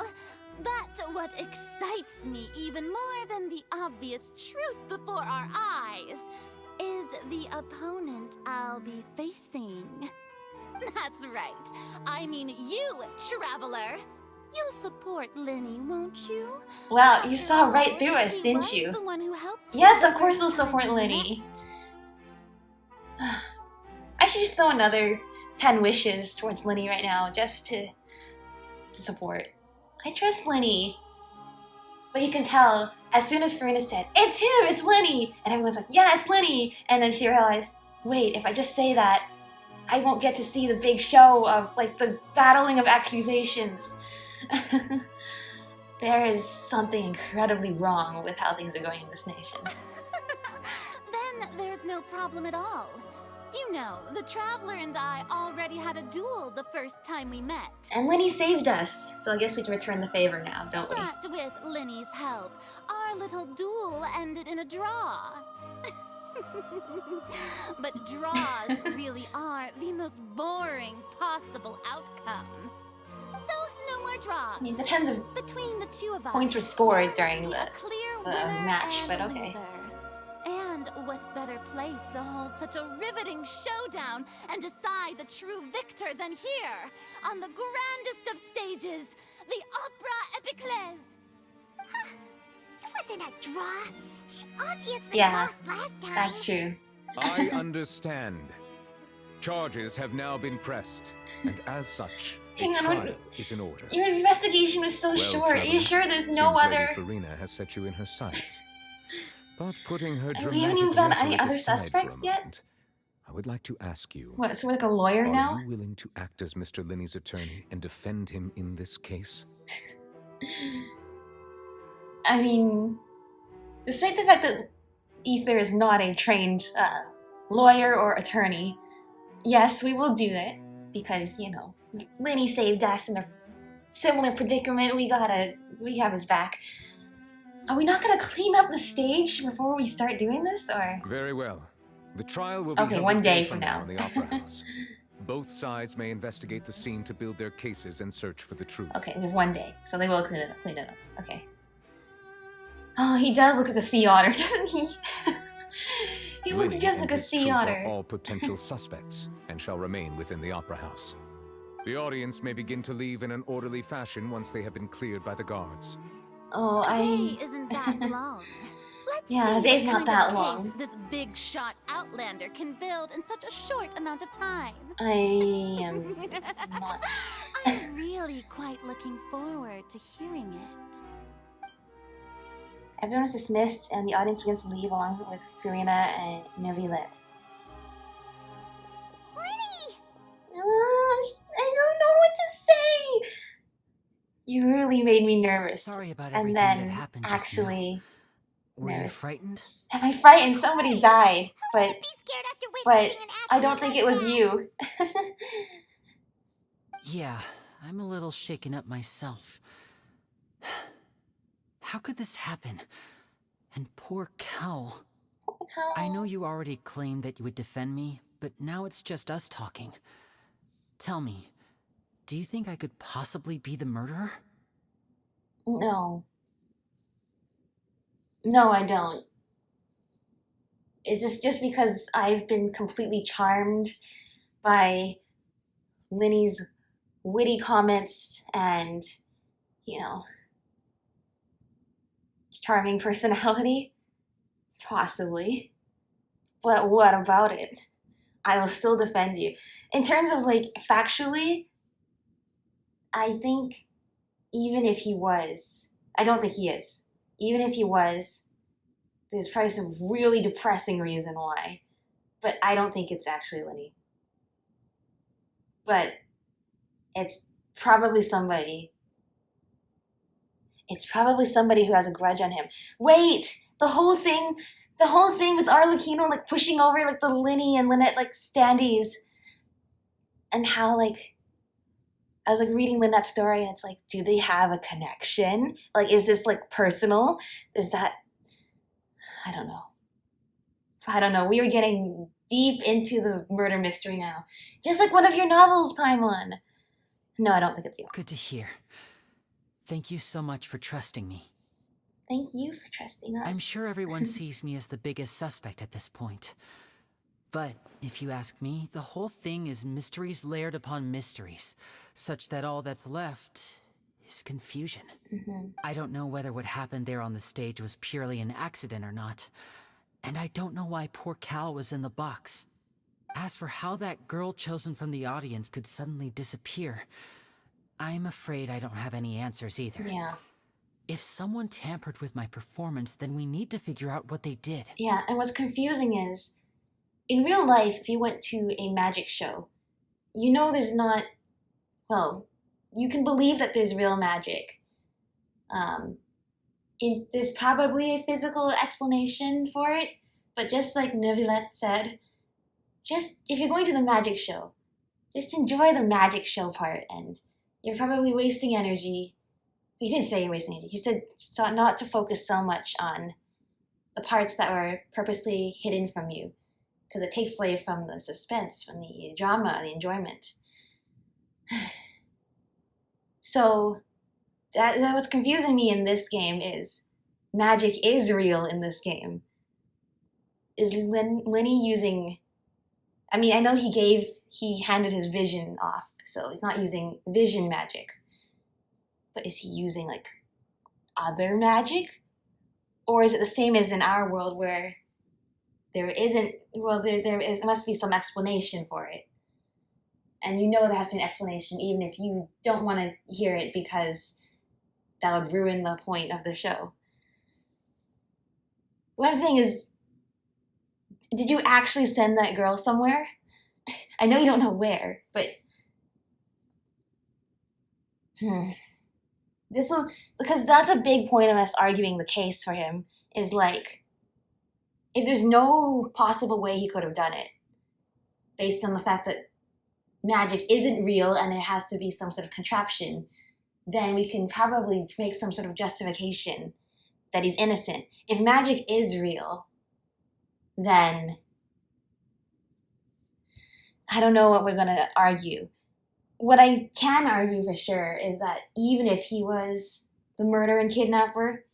But what excites me even more than the obvious truth before our eyes is the opponent I'll be facing. That's right. I mean you, traveler. You'll support Lyney, won't you? Wow, you saw right through us, didn't you? The one who helped yes, of course they'll support Lyney. I should just throw another 10 wishes towards Lyney right now, just to support. I trust Lyney. But you can tell, as soon as Farina said, "It's him, it's Lyney!" and everyone's like, "Yeah, it's Lyney!" And then she realized, wait, if I just say that, I won't get to see the big show of, like, the battling of accusations. There is something incredibly wrong with how things are going in this nation. Then there's no problem at all. You know, the Traveler and I already had a duel the first time we met. And Lyney saved us, so I guess we can return the favor now, don't we? But with Lyney's help, our little duel ended in a draw. But draws really are the most boring possible outcome. So, no more draws. I mean, it depends if between the two of us, points were scored during the winner match, and but okay. loser. And what better place to hold such a riveting showdown and decide the true victor than here, on the grandest of stages, the Opera Epiclese. Huh. It wasn't a draw. She obviously Yeah, lost last time. that's true. I understand. Charges have now been pressed, and as such, a Hang on, trial is in order. Your investigation was so Well, short. Are you traveler, sure there's no seems other... Lady Farina has set you in her sights. But putting her We dramatic haven't even found any rhetoric other aside suspects for a yet? moment, I would like to ask you... What, so we're like a lawyer now? Are you willing to act as Mr. Lyney's attorney and defend him in this case? I mean, despite the fact that Ether is not a trained lawyer or attorney, yes, we will do it. Because, you know, Lyney saved us in a similar predicament. We have his back. Are we not gonna clean up the stage before we start doing this, or? Very well. The trial will be Okay, held one a day from from now now. in the Opera House. Both sides may investigate the scene to build their cases and search for the truth. Okay, we have one day, so they will clean it up. Okay. Oh, he does look like a sea otter, doesn't he? He looks Lyney just and like a his sea troop are otter. all potential suspects and shall remain within the Opera House. The audience may begin to leave in an orderly fashion once they have been cleared by the guards. Oh, A day isn't that long. Let's Yeah, see a day's what not kind that of long. case this big shot outlander can build in such a short amount of time. I am not... I'm really quite looking forward to hearing it. Everyone is dismissed, and the audience begins to leave along with Farina and Neuvillette. I don't know what to say! You really made me nervous. Sorry about and everything then that happened just actually Were you nervous. frightened? Am I frightened? Somebody died, but I don't think it was like you. Yeah, I'm a little shaken up myself. How could this happen? And poor Cal. I know you already claimed that you would defend me, but now it's just us talking. Tell me, do you think I could possibly be the murderer? No. No, I don't. Is this just because I've been completely charmed by Lyney's witty comments and, you know, charming personality? Possibly. But what about it? I will still defend you. In terms of, like, factually, I think even if he was, I don't think he is. Even if he was, there's probably some really depressing reason why. But I don't think it's actually Lyney. But it's probably somebody. It's probably somebody who has a grudge on him. Wait! The whole thing The whole thing with Arlecchino, like, pushing over, like, the Lyney and Lynette, like, standees. And how, like, I was, like, reading Lynette's story, and it's like, do they have a connection? Like, is this, like, personal? Is that... I don't know. I don't know. We are getting deep into the murder mystery now. Just like one of your novels, Paimon. No, I don't think it's you. Good to hear. Thank you so much for trusting me. Thank you for trusting us. I'm sure everyone sees me as the biggest suspect at this point. But if you ask me, the whole thing is mysteries layered upon mysteries, such that all that's left is confusion. I don't know whether what happened there on the stage was purely an accident or not. And I don't know why poor Cal was in the box. As for how that girl chosen from the audience could suddenly disappear, I'm afraid I don't have any answers either. Yeah. If someone tampered with my performance, then we need to figure out what they did. Yeah, and what's confusing is, in real life, if you went to a magic show, you know there's not, well, you can believe that there's real magic. There's probably a physical explanation for it, but just like Neuvillette said, just if you're going to the magic show, just enjoy the magic show part, and you're probably wasting energy. He didn't say you're wasting energy. He said not to focus so much on the parts that were purposely hidden from you, because it takes away from the suspense, from the drama, the enjoyment. So that what's confusing me in this game is magic is real in this game. Is Lyney using... I mean, I know he handed his vision off, so he's not using vision magic. But is he using, like, other magic? Or is it the same as in our world where there isn't... Well, there must be some explanation for it. And you know there has to be an explanation, even if you don't want to hear it, because that would ruin the point of the show. What I'm saying is, did you actually send that girl somewhere? I know you don't know where, but... Because that's a big point of us arguing the case for him, is like, if there's no possible way he could have done it, based on the fact that magic isn't real and it has to be some sort of contraption, then we can probably make some sort of justification that he's innocent. If magic is real, then I don't know what we're going to argue. What I can argue for sure is that even if he was the murderer and kidnapper,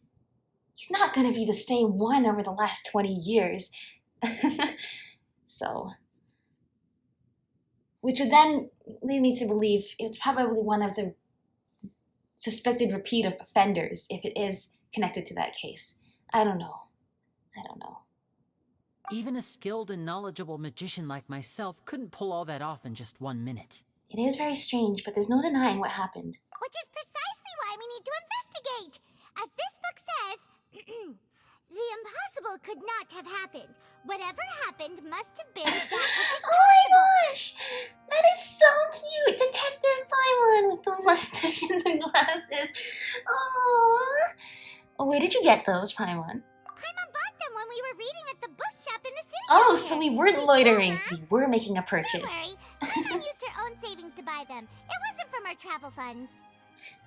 he's not going to be the same one over the last 20 years. So, which would then lead me to believe it's probably one of the suspected repeat of offenders if it is connected to that case. I don't know. Even a skilled and knowledgeable magician like myself couldn't pull all that off in just 1 minute. It is very strange, but there's no denying what happened. Which is precisely why we need to investigate. As this book says, the impossible could not have happened. Whatever happened must have been that which is possible. Oh my gosh! That is so cute! Detective Paimon with the mustache and the glasses. Oh, where did you get those, Paimon? Paimon bought them when we were reading at the bookshop in the city. Oh, so we weren't loitering. We were making a purchase. Paimon used her own savings to buy them. It wasn't from our travel funds.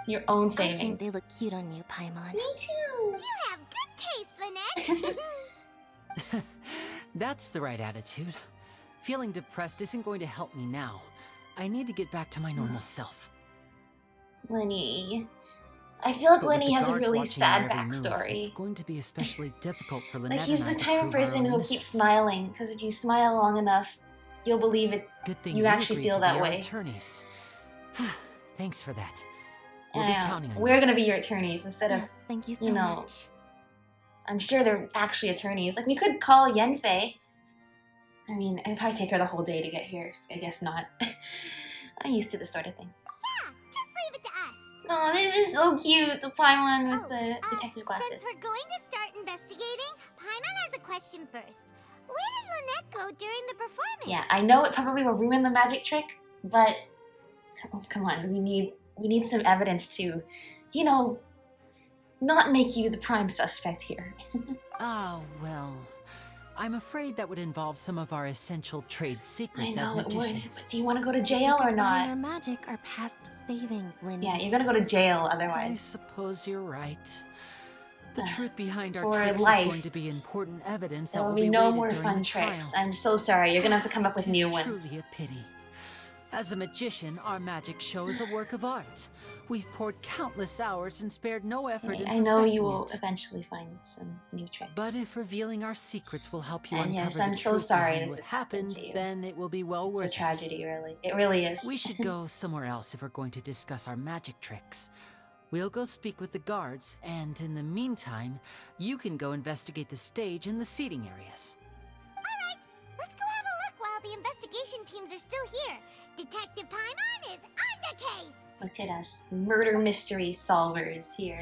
Your own I think savings. they look cute on you, Paimon. Me too. You have good taste, Lynette. That's the right attitude. Feeling depressed isn't going to help me now. I need to get back to my normal self. Lyney. I feel like But with Lyney the has a guards really watching our sad every move, backstory. It's going to be especially difficult for Lynette Like, he's and I the to type of prove our person own who keeps innocence. smiling, because if you smile long enough, you'll believe it. Good thing you actually agreed feel to be that our way. attorneys. Thanks for that. We'll be counting on We're you. gonna be your attorneys instead of, Yes, thank you so you know, much. I'm sure they're actually attorneys. Like, we could call Yenfei. I mean, it'd probably take her the whole day to get here. I guess not. I'm used to this sort of thing. Yeah, just leave it to us. Oh, this is so cute. The Paimon with the detective glasses. Since we're going to start investigating, Paimon has a question first. Where did Lynette go during the performance? Yeah, I know it probably will ruin the magic trick, but come on, we need some evidence to, you know, not make you the prime suspect here. Oh, well, I'm afraid that would involve some of our essential trade I secrets as know it would. magicians. But do you want to go to jail or Secrets behind our not? magic are past saving, Lyney. Yeah, you're gonna go to jail I otherwise. suppose you're right. The truth behind our For tricks life. is going to be important evidence that There will will be be no weighted more during fun the tricks. trial. I'm so sorry. You're gonna have to come up with 'Tis new ones. truly a pity. As a magician, our magic show is a work of art. We've poured countless hours and spared no effort in I know you perfecting will it. eventually find some new tricks. But if revealing our secrets will help you And uncover yes, the I'm so truth sorry behind this what has happened happened, to you. then it will be well It's worth a tragedy, really. It really is. We should go somewhere else if we're going to discuss our magic tricks. We'll go speak with the guards, and in the meantime, you can go investigate the stage and the seating areas. Alright, let's go have a look while the investigation teams are still here. Detective Paimon is on the case! Look at us, murder mystery solvers here.